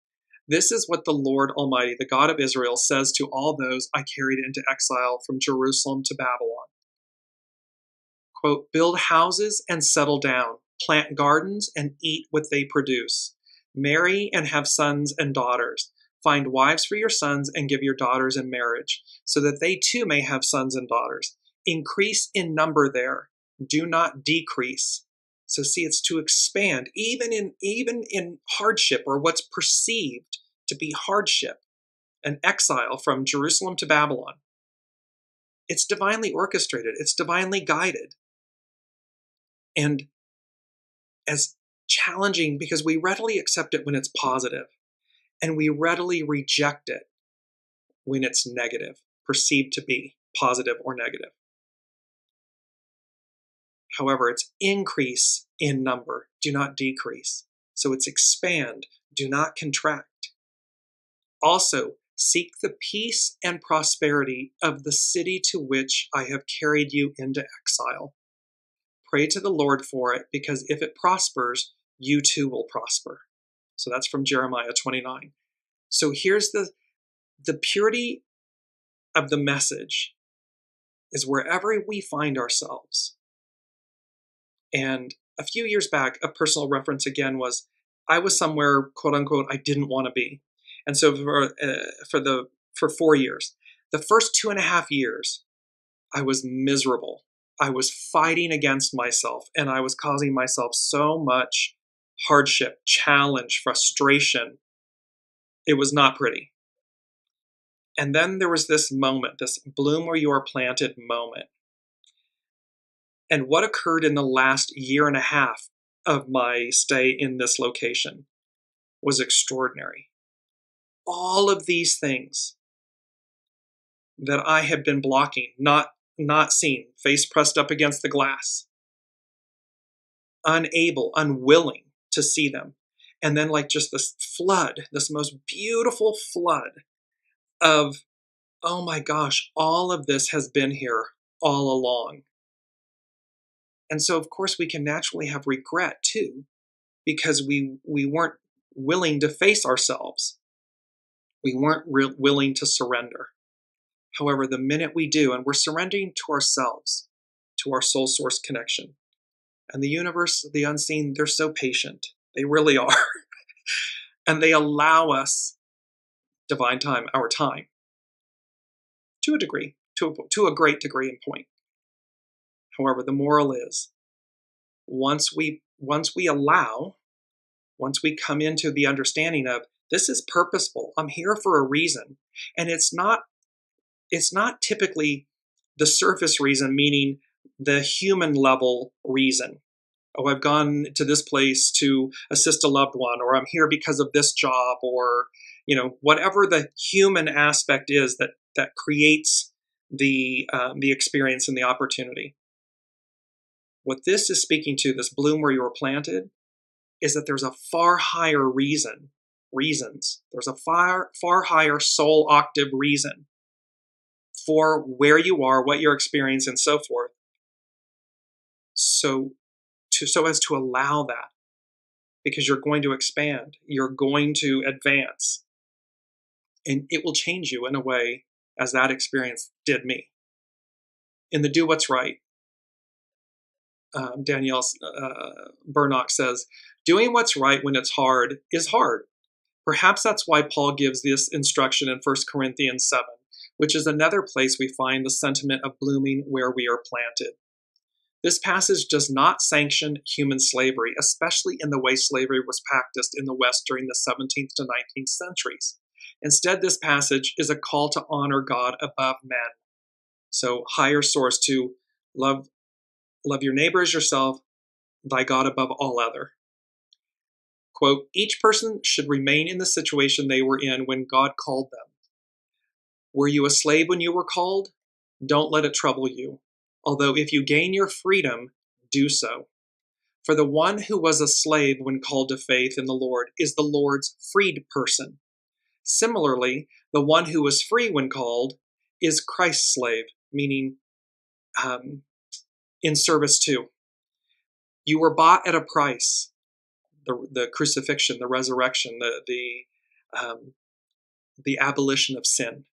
This is what the Lord Almighty, the God of Israel, says to all those I carried into exile from Jerusalem to Babylon. Quote, build houses and settle down, plant gardens and eat what they produce, marry and have sons and daughters, find wives for your sons and give your daughters in marriage, so that they too may have sons and daughters. Increase in number there, do not decrease. So see, it's to expand, even in hardship, or what's perceived to be hardship. an exile from Jerusalem to Babylon. It's divinely orchestrated. It's divinely guided. And as challenging, because we readily accept it when it's positive, and we readily reject it when it's negative, perceived to be positive or negative. However, it's increase in number, do not decrease. So it's expand, do not contract. Also, seek the peace and prosperity of the city to which I have carried you into exile. Pray to the Lord for it, because if it prospers, you too will prosper. So that's from Jeremiah 29. So here's the purity of the message is wherever we find ourselves. And a few years back, a personal reference again was, I was somewhere, quote unquote, I didn't want to be. And so for 4 years, the first 2.5 years, I was miserable. I was fighting against myself, and I was causing myself so much hardship, challenge, frustration. It was not pretty. And then there was this moment, this bloom where you are planted moment. And what occurred in the last 1.5 years of my stay in this location was extraordinary. All of these things that I had been blocking, not seen, face pressed up against the glass, unable, unwilling to see them. And then like just this flood, this most beautiful flood of, oh my gosh, all of this has been here all along. And so of course we can naturally have regret too, because we weren't willing to face ourselves. We weren't willing to surrender. However, the minute we do, and we're surrendering to ourselves, to our soul source connection, and the universe, the unseen, they're so patient. They really are. And they allow us divine time, our time, to a degree, to a great degree and point. However, the moral is, once we allow, once we come into the understanding of this is purposeful, I'm here for a reason, and it's not typically the surface reason, meaning the human level reason. Oh, I've gone to this place to assist a loved one, or I'm here because of this job, or whatever the human aspect is that creates the experience and the opportunity. What this is speaking to, this bloom where you were planted, is that there's a far higher reasons. There's a far higher soul octave reason for where you are, what you're experiencing, and so forth. So as to allow that, because you're going to expand, you're going to advance, and it will change you in a way as that experience did me. In the Do What's Right, Danielle Burnock says, doing what's right when it's hard is hard. Perhaps that's why Paul gives this instruction in 1 Corinthians 7, which is another place we find the sentiment of blooming where we are planted. This passage does not sanction human slavery, especially in the way slavery was practiced in the West during the 17th to 19th centuries. Instead, this passage is a call to honor God above men. So, higher source, to love your neighbor as yourself, thy God above all other. Quote, each person should remain in the situation they were in when God called them. Were you a slave when you were called? Don't let it trouble you. Although if you gain your freedom, do so. For the one who was a slave when called to faith in the Lord is the Lord's freed person. Similarly, the one who was free when called is Christ's slave, meaning in service to. You were bought at a price. The crucifixion, the resurrection, the abolition of sin.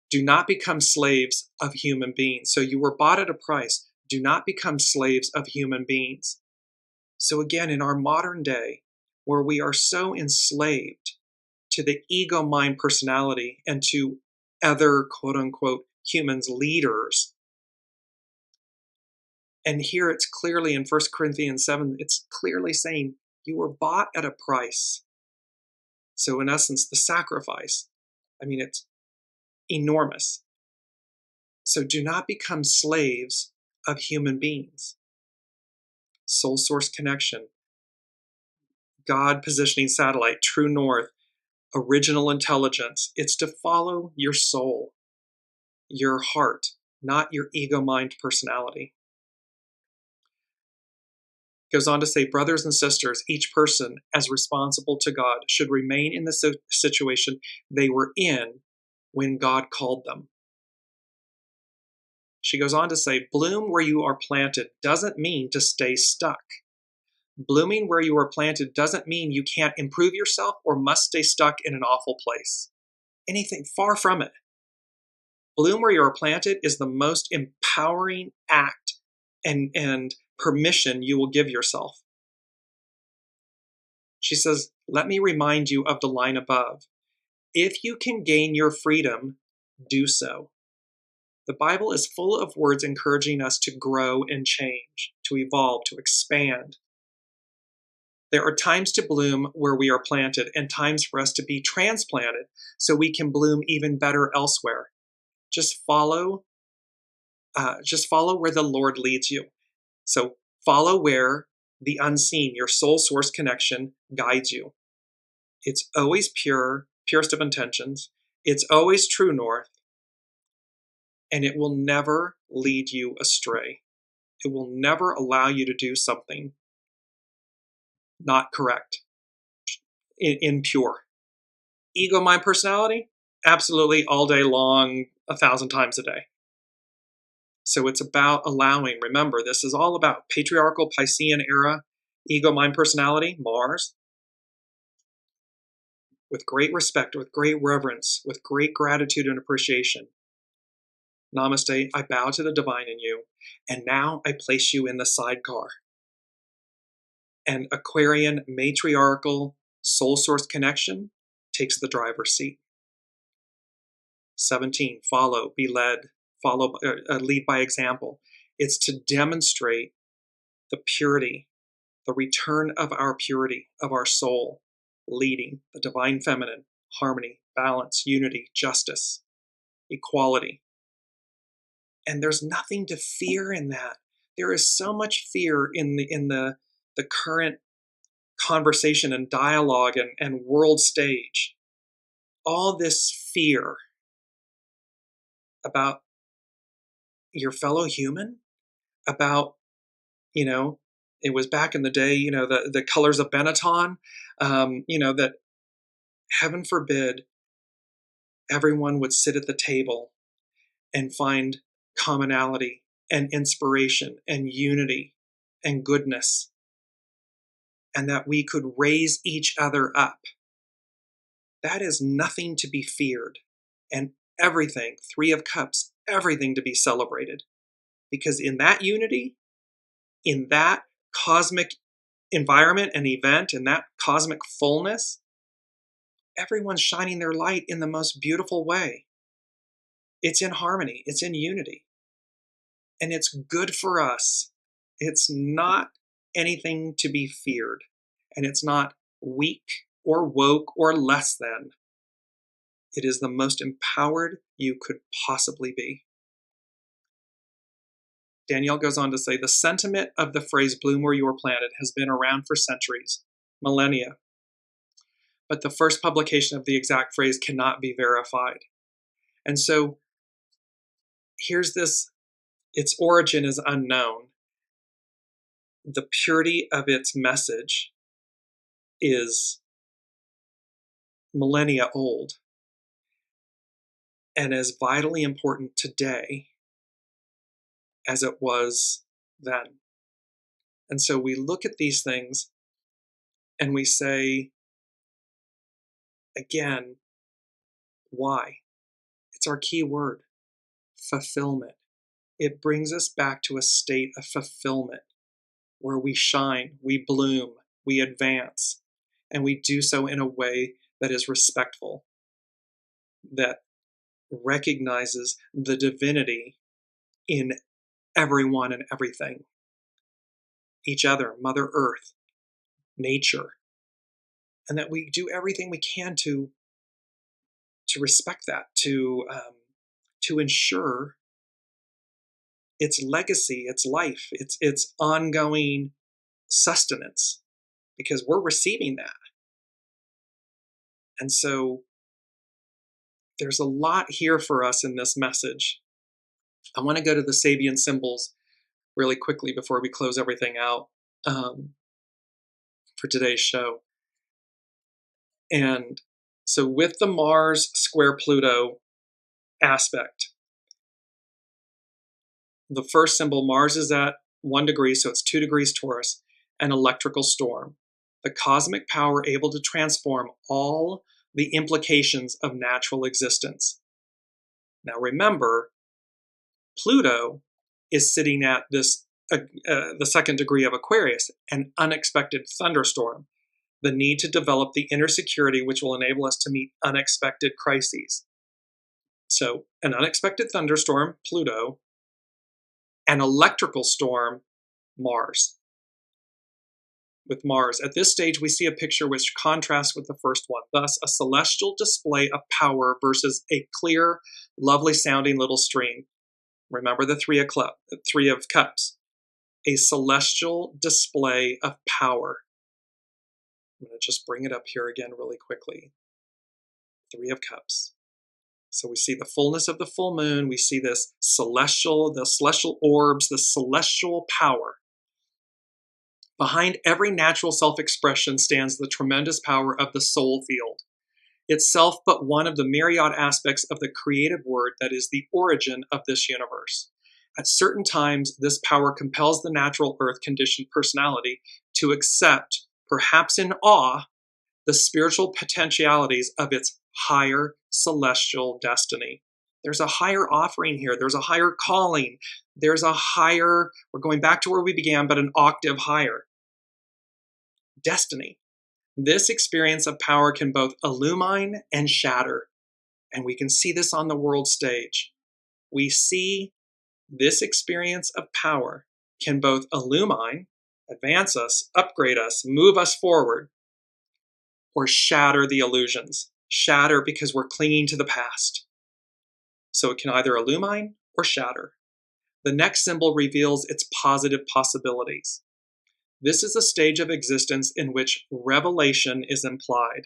Do not become slaves of human beings. So you were bought at a price. Do not become slaves of human beings. So again, in our modern day, where we are so enslaved to the ego, mind, personality, and to other quote unquote humans, leaders. And here it's clearly in 1 Corinthians 7, it's clearly saying you were bought at a price. So in essence, the sacrifice, it's enormous. So do not become slaves of human beings. Soul source connection, God positioning satellite, true north, original intelligence. It's to follow your soul, your heart, not your ego mind personality. Goes on to say, brothers and sisters, each person, as responsible to God, should remain in the situation they were in when God called them. She goes on to say, bloom where you are planted doesn't mean to stay stuck. Blooming where you are planted doesn't mean you can't improve yourself or must stay stuck in an awful place. Anything far from it. Bloom where you are planted is the most empowering act and permission you will give yourself. She says, let me remind you of the line above. If you can gain your freedom, do so. The Bible is full of words encouraging us to grow and change, to evolve, to expand. There are times to bloom where we are planted and times for us to be transplanted so we can bloom even better elsewhere. Just follow where the Lord leads you. So follow where the unseen, your soul source connection, guides you. It's always pure, purest of intentions. It's always true north. And it will never lead you astray. It will never allow you to do something not correct, impure. Ego, mind, personality? Absolutely all day long, 1,000 times a day. So it's about allowing, remember, this is all about patriarchal Piscean era, ego, mind, personality, Mars. With great respect, with great reverence, with great gratitude and appreciation. Namaste, I bow to the divine in you, and now I place you in the sidecar. And Aquarian matriarchal soul source connection takes the driver's seat. 17, follow, be led, lead by example. It's to demonstrate the purity, the return of our purity, of our soul, leading the divine feminine, harmony, balance, unity, justice, equality. And there's nothing to fear in that. There is so much fear in the current conversation and dialogue and world stage. All this fear about your fellow human, about, it was back in the day, the colors of Benetton, that heaven forbid everyone would sit at the table and find commonality and inspiration and unity and goodness, and that we could raise each other up. That is nothing to be feared, and everything, Three of Cups, everything to be celebrated. Because in that unity, in that cosmic environment and event, in that cosmic fullness, everyone's shining their light in the most beautiful way. It's in harmony, it's in unity. And it's good for us. It's not anything to be feared. And it's not weak or woke or less than. It is the most empowered you could possibly be. Danielle goes on to say, the sentiment of the phrase bloom where you are planted has been around for centuries, millennia. But the first publication of the exact phrase cannot be verified. And so here's this, its origin is unknown. The purity of its message is millennia old and as vitally important today as it was then. And so we look at these things and we say, again, why? It's our key word, fulfillment. It brings us back to a state of fulfillment where we shine, we bloom, we advance, and we do so in a way that is respectful, that recognizes the divinity in everyone and everything. Each other, Mother Earth, nature, and that we do everything we can to respect that, to ensure its legacy, its life, its ongoing sustenance, because we're receiving that. And so there's a lot here for us in this message. I want to go to the Sabian symbols really quickly before we close everything out for today's show. And so with the Mars square Pluto aspect, the first symbol, Mars is at 1 degree, so it's 2 degrees Taurus, an electrical storm. The cosmic power able to transform all the implications of natural existence. Now remember, Pluto is sitting at this the 2nd degree of Aquarius, an unexpected thunderstorm, the need to develop the inner security which will enable us to meet unexpected crises. So an unexpected thunderstorm, Pluto, an electrical storm, Mars. With Mars, at this stage, we see a picture which contrasts with the first one. Thus, a celestial display of power versus a clear, lovely sounding little stream. Remember the Three of Cups. A celestial display of power. I'm going to just bring it up here again really quickly. Three of Cups. So we see the fullness of the full moon. We see this the celestial orbs, the celestial power. Behind every natural self-expression stands the tremendous power of the soul field, itself but one of the myriad aspects of the creative word that is the origin of this universe. At certain times, this power compels the natural earth-conditioned personality to accept, perhaps in awe, the spiritual potentialities of its higher celestial destiny. There's a higher offering here. There's a higher calling. There's a higher, we're going back to where we began, but an octave higher. Destiny. This experience of power can both illumine and shatter. And we can see this on the world stage. We see this experience of power can both illumine, advance us, upgrade us, move us forward, or shatter the illusions. Shatter because we're clinging to the past. So it can either illumine or shatter. The next symbol reveals its positive possibilities. This is a stage of existence in which revelation is implied.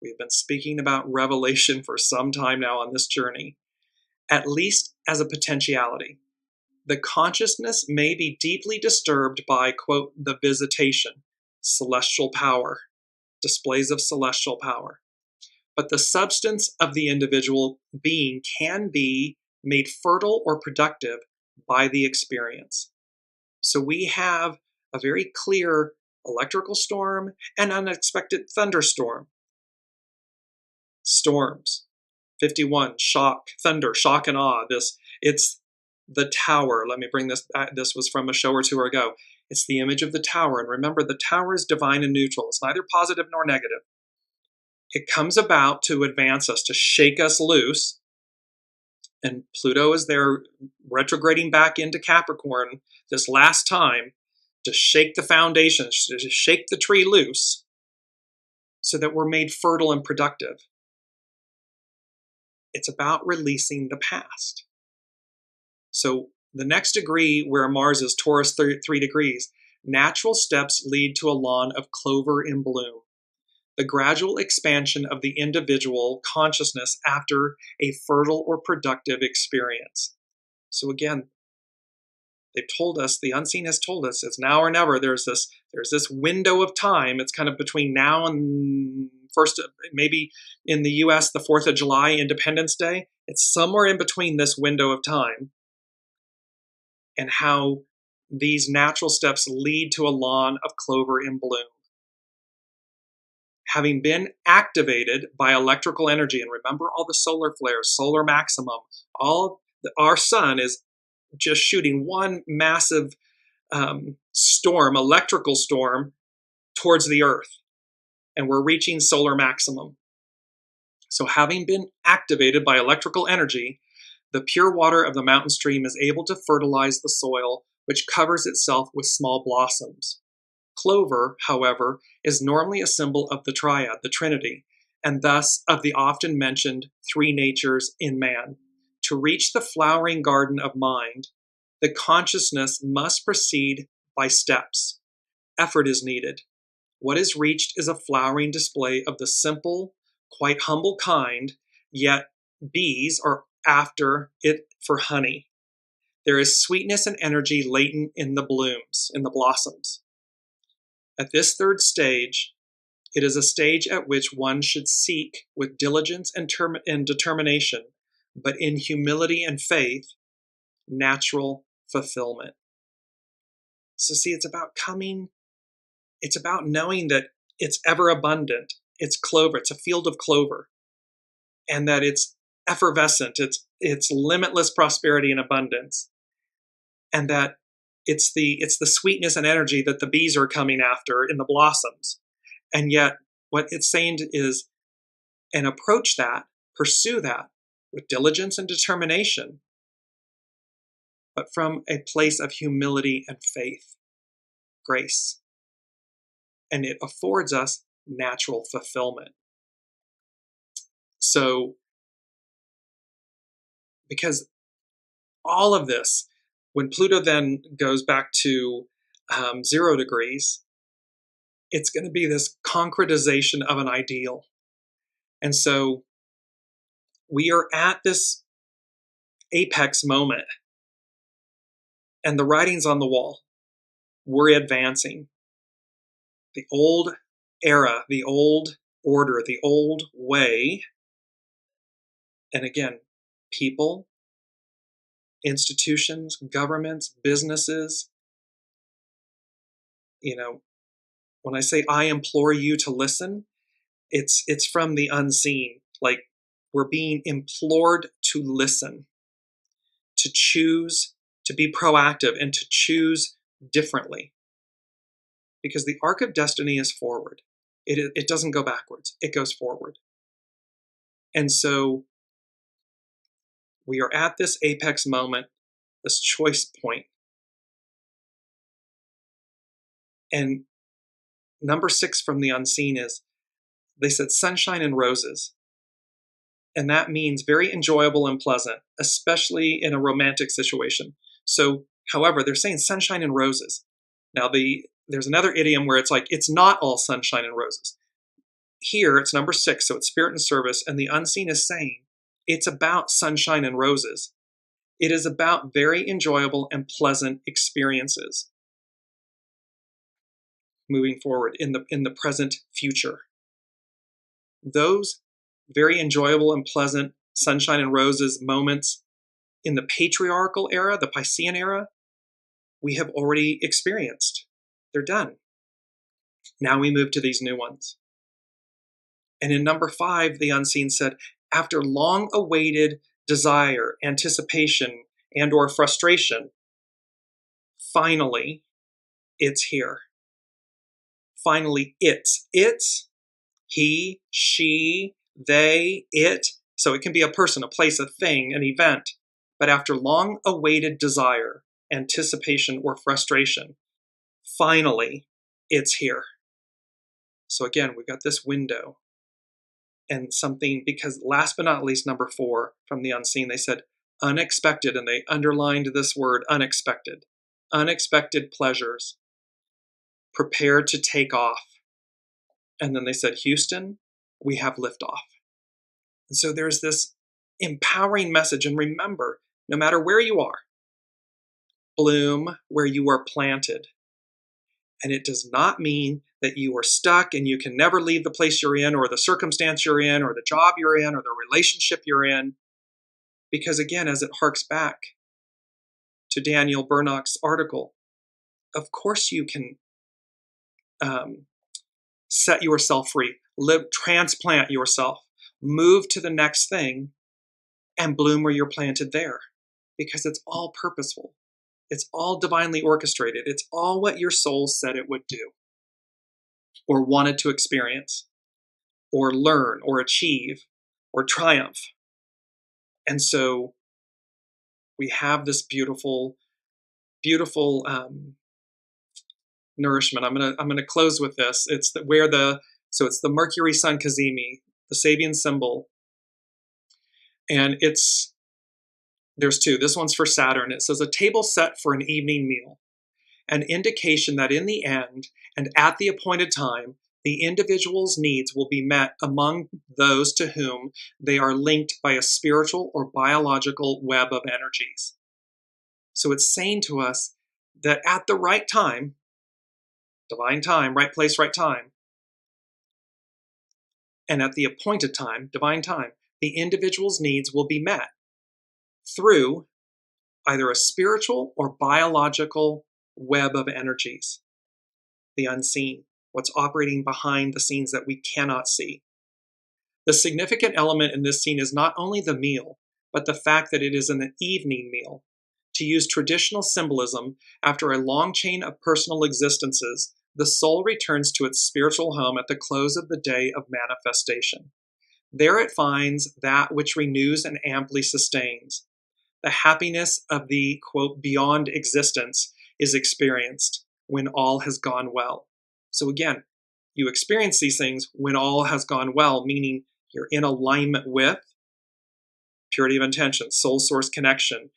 We've been speaking about revelation for some time now on this journey, at least as a potentiality. The consciousness may be deeply disturbed by, quote, the visitation, celestial power, displays of celestial power. But the substance of the individual being can be made fertile or productive by the experience. So we have a very clear electrical storm and unexpected thunderstorm. Storms. 51, shock, thunder, shock and awe. It's the tower. Let me bring this back. This was from a show or two ago. It's the image of the tower. And remember, the tower is divine and neutral. It's neither positive nor negative. It comes about to advance us, to shake us loose. And Pluto is there retrograding back into Capricorn this last time to shake the foundations, to shake the tree loose so that we're made fertile and productive. It's about releasing the past. So the next degree where Mars is Taurus 3 degrees, natural steps lead to a lawn of clover in bloom. The gradual expansion of the individual consciousness after a fertile or productive experience. So again, they've told us, the unseen has told us, it's now or never. There's this window of time. It's kind of between now and first, maybe in the US, the 4th of July, Independence Day. It's somewhere in between this window of time and how these natural steps lead to a lawn of clover in bloom. Having been activated by electrical energy, and remember all the solar flares, solar maximum, our sun is just shooting one massive storm, electrical storm, towards the earth. And we're reaching solar maximum. So having been activated by electrical energy, the pure water of the mountain stream is able to fertilize the soil, which covers itself with small blossoms. Clover, however, is normally a symbol of the triad, the Trinity, and thus of the often mentioned three natures in man. To reach the flowering garden of mind, the consciousness must proceed by steps. Effort is needed. What is reached is a flowering display of the simple, quite humble kind, yet bees are after it for honey. There is sweetness and energy latent in the blooms, in the blossoms. At this third stage, it is a stage at which one should seek with diligence and determination, but in humility and faith, natural fulfillment. So see, it's about knowing that it's ever abundant. It's clover, it's a field of clover, and that it's effervescent, it's limitless prosperity and abundance, and that it's the sweetness and energy that the bees are coming after in the blossoms. And yet what it's saying is, and approach that, pursue that with diligence and determination, but from a place of humility and faith, grace. And it affords us natural fulfillment. So, because all of this, when Pluto then goes back to 0 degrees, it's going to be this concretization of an ideal. And so we are at this apex moment, and the writing's on the wall. We're advancing. The old era, the old order, the old way, and again, people, institutions, governments, businesses, when I say I implore you to listen, it's from the unseen. Like, we're being implored to listen, to choose, to be proactive, and to choose differently. Because the arc of destiny is forward. It doesn't go backwards. It goes forward. And so we are at this apex moment, this choice point. And number 6 from the unseen is, they said sunshine and roses. And that means very enjoyable and pleasant, especially in a romantic situation. So, however, they're saying sunshine and roses. Now, there's another idiom where it's like, it's not all sunshine and roses. Here, it's number 6, so it's spirit and service, and the unseen is saying, it's about sunshine and roses. It is about very enjoyable and pleasant experiences moving forward in the present future. Those very enjoyable and pleasant sunshine and roses moments in the patriarchal era, the Piscean era, we have already experienced. They're done. Now we move to these new ones. And in number 5, the unseen said, after long-awaited desire, anticipation, and or frustration, finally, it's here. Finally, it's he, she, they, it. So it can be a person, a place, a thing, an event. But after long-awaited desire, anticipation, or frustration, finally, it's here. So again, we've got this window. And something, because last but not least, number 4 from the unseen, they said unexpected, and they underlined this word unexpected. Unexpected pleasures. Prepare to take off. And then they said, Houston, we have liftoff. And so there's this empowering message. And remember, no matter where you are, bloom where you are planted. And it does not mean that you are stuck and you can never leave the place you're in, or the circumstance you're in, or the job you're in, or the relationship you're in. Because again, as it harks back to Daniel Burnock's article, of course you can set yourself free, transplant yourself, move to the next thing, and bloom where you're planted there. Because it's all purposeful. It's all divinely orchestrated. It's all what your soul said it would do, or wanted to experience, or learn, or achieve, or triumph. And so we have this beautiful, beautiful nourishment. I'm gonna close with this. It's it's the Mercury Sun CAZIMI, the Sabian symbol, and there's two. This one's for Saturn. It says a table set for an evening meal, an indication that in the end and at the appointed time, the individual's needs will be met among those to whom they are linked by a spiritual or biological web of energies. So it's saying to us that at the right time, divine time, right place, right time, and at the appointed time, divine time, the individual's needs will be met through either a spiritual or biological web of energies, the unseen, what's operating behind the scenes that we cannot see. The significant element in this scene is not only the meal, but the fact that it is an evening meal. To use traditional symbolism, after a long chain of personal existences, the soul returns to its spiritual home at the close of the day of manifestation. There it finds that which renews and amply sustains. The happiness of the, quote, beyond existence is experienced when all has gone well. So again, you experience these things when all has gone well, meaning you're in alignment with purity of intention, soul source connection.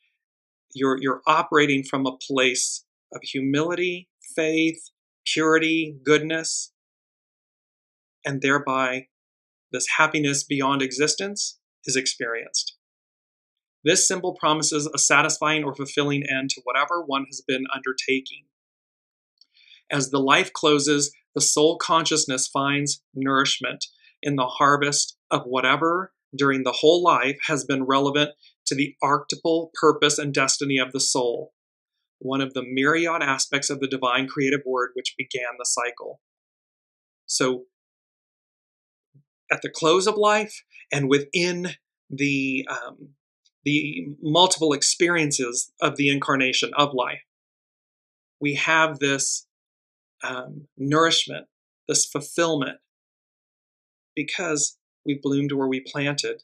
You're operating from a place of humility, faith, purity, goodness, and thereby this happiness beyond existence is experienced. This symbol promises a satisfying or fulfilling end to whatever one has been undertaking. As the life closes, the soul consciousness finds nourishment in the harvest of whatever during the whole life has been relevant to the archetypal purpose and destiny of the soul, one of the myriad aspects of the divine creative word which began the cycle. So, at the close of life and within the multiple experiences of the incarnation of life, we have this nourishment, this fulfillment, because we bloomed where we planted.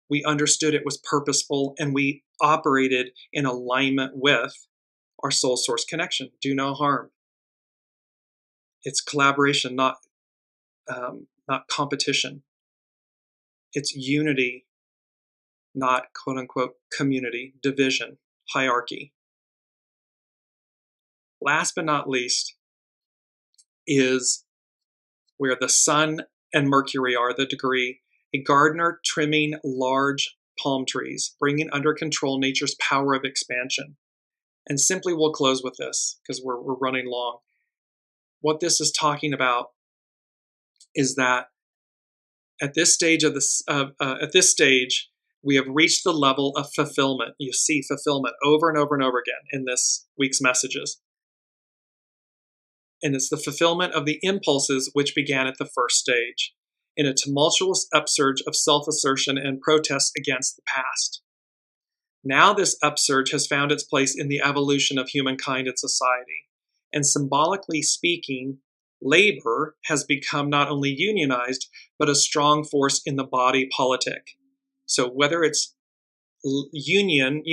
We understood it was purposeful, and we operated in alignment with our soul source connection. Do no harm. It's collaboration, not competition. It's unity, not quote unquote community, division, hierarchy. Last but not least is where the Sun and Mercury are, the degree, a gardener trimming large palm trees, bringing under control nature's power of expansion. And simply we'll close with this because we're running long. What this is talking about is that at this stage we have reached the level of fulfillment. You see fulfillment over and over and over again in this week's messages. And it's the fulfillment of the impulses which began at the first stage, in a tumultuous upsurge of self-assertion and protest against the past. Now this upsurge has found its place in the evolution of humankind and society. And symbolically speaking, labor has become not only unionized, but a strong force in the body politic. So whether it's unionized,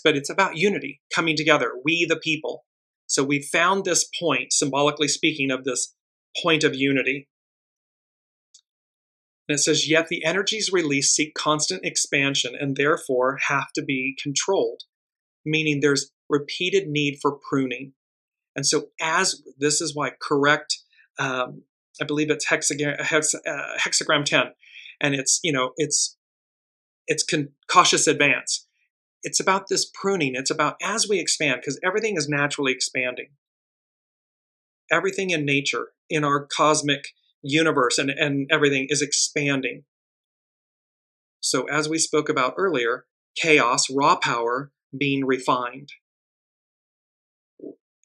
but it's about unity, coming together, we the people. So we found this point, symbolically speaking, of this point of unity. And it says, yet the energies released seek constant expansion and therefore have to be controlled, meaning there's repeated need for pruning. And so this is why correct, I believe it's hexagram 10, and it's cautious advance. It's about this pruning. It's about as we expand, because everything is naturally expanding. Everything in nature, in our cosmic universe and everything is expanding. So as we spoke about earlier, chaos, raw power being refined.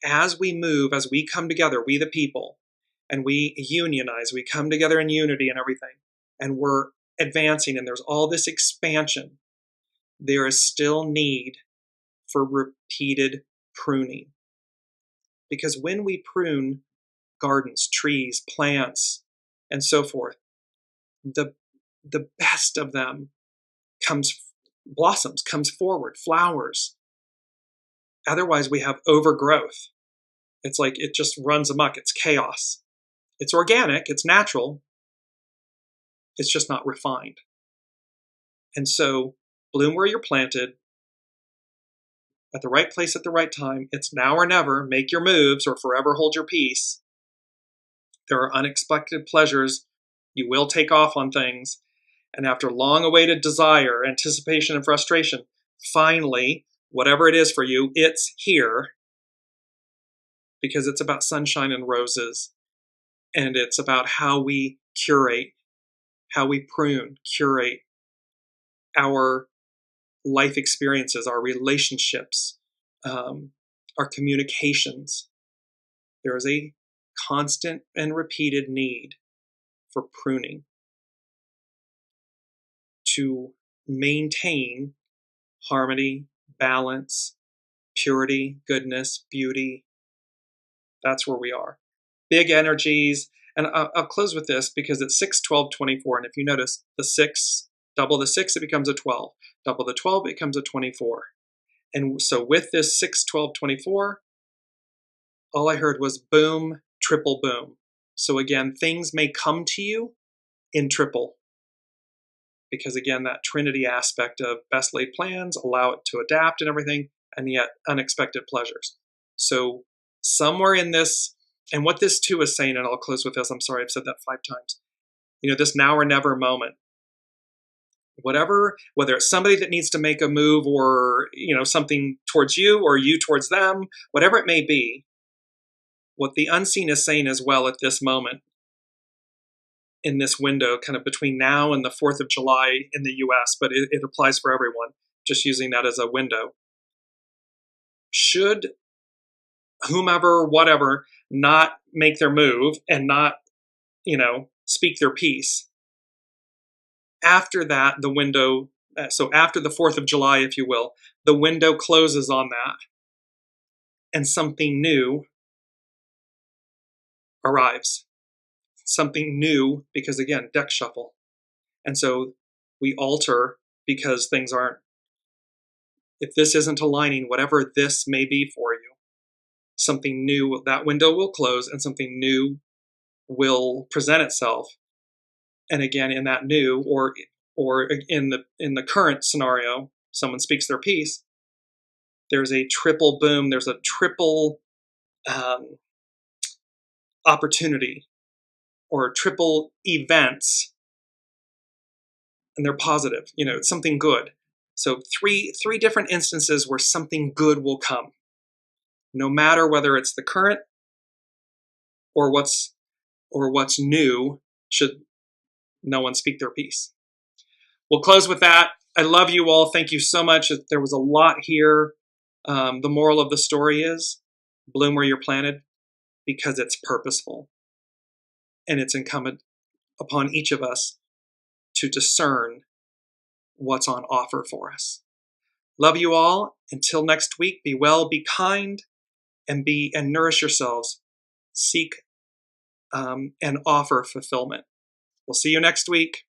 As we move, as we come together, we the people, and we unionize, we come together in unity and everything, and we're advancing, and there's all this expansion, there is still need for repeated pruning. Because when we prune gardens, trees, plants, and so forth, the best of them blossoms, comes forward, flowers. Otherwise, we have overgrowth. It's like it just runs amok. It's chaos. It's organic. It's natural. It's just not refined. And so bloom where you're planted, at the right place at the right time. It's now or never. Make your moves or forever hold your peace. There are unexpected pleasures. You will take off on things. And after long-awaited desire, anticipation, and frustration, finally, whatever it is for you, it's here. Because it's about sunshine and roses. And it's about how we curate, how we prune, curate our life experiences, our relationships, our communications. There is a constant and repeated need for pruning to maintain harmony, balance, purity, goodness, beauty. That's where we are. Big energies. And I'll close with this because it's 6, 12, 24. And if you notice, the 6, double the 6, it becomes a 12. Double the 12, it becomes a 24. And so with this 6, 12, 24, all I heard was boom, triple boom. So again, things may come to you in triple. Because again, that Trinity aspect of best laid plans, allow it to adapt and everything, and yet unexpected pleasures. So somewhere in this, and what this too is saying, and I'll close with this, I'm sorry, I've said that 5 times. This now or never moment. Whatever, whether it's somebody that needs to make a move or, something towards you or you towards them, whatever it may be, what the unseen is saying as well at this moment, in this window, kind of between now and the 4th of July in the US, but it applies for everyone, just using that as a window. Should whomever, whatever, not make their move and not, speak their piece, after that, the window, so after the 4th of July, if you will, the window closes on that and something new arrives. Something new, because again, deck shuffle. And so we alter because things aren't, if this isn't aligning, whatever this may be for you, something new, that window will close and something new will present itself. And again, in that new, or in the current scenario, someone speaks their piece, there's a triple boom, there's a triple opportunity, or triple events, and they're positive. It's something good. So three different instances where something good will come, no matter whether it's the current or what's new. Should no one speak their piece. We'll close with that. I love you all. Thank you so much. There was a lot here. The moral of the story is bloom where you're planted because it's purposeful. And it's incumbent upon each of us to discern what's on offer for us. Love you all. Until next week, be well, be kind, and nourish yourselves. Seek and offer fulfillment. We'll see you next week.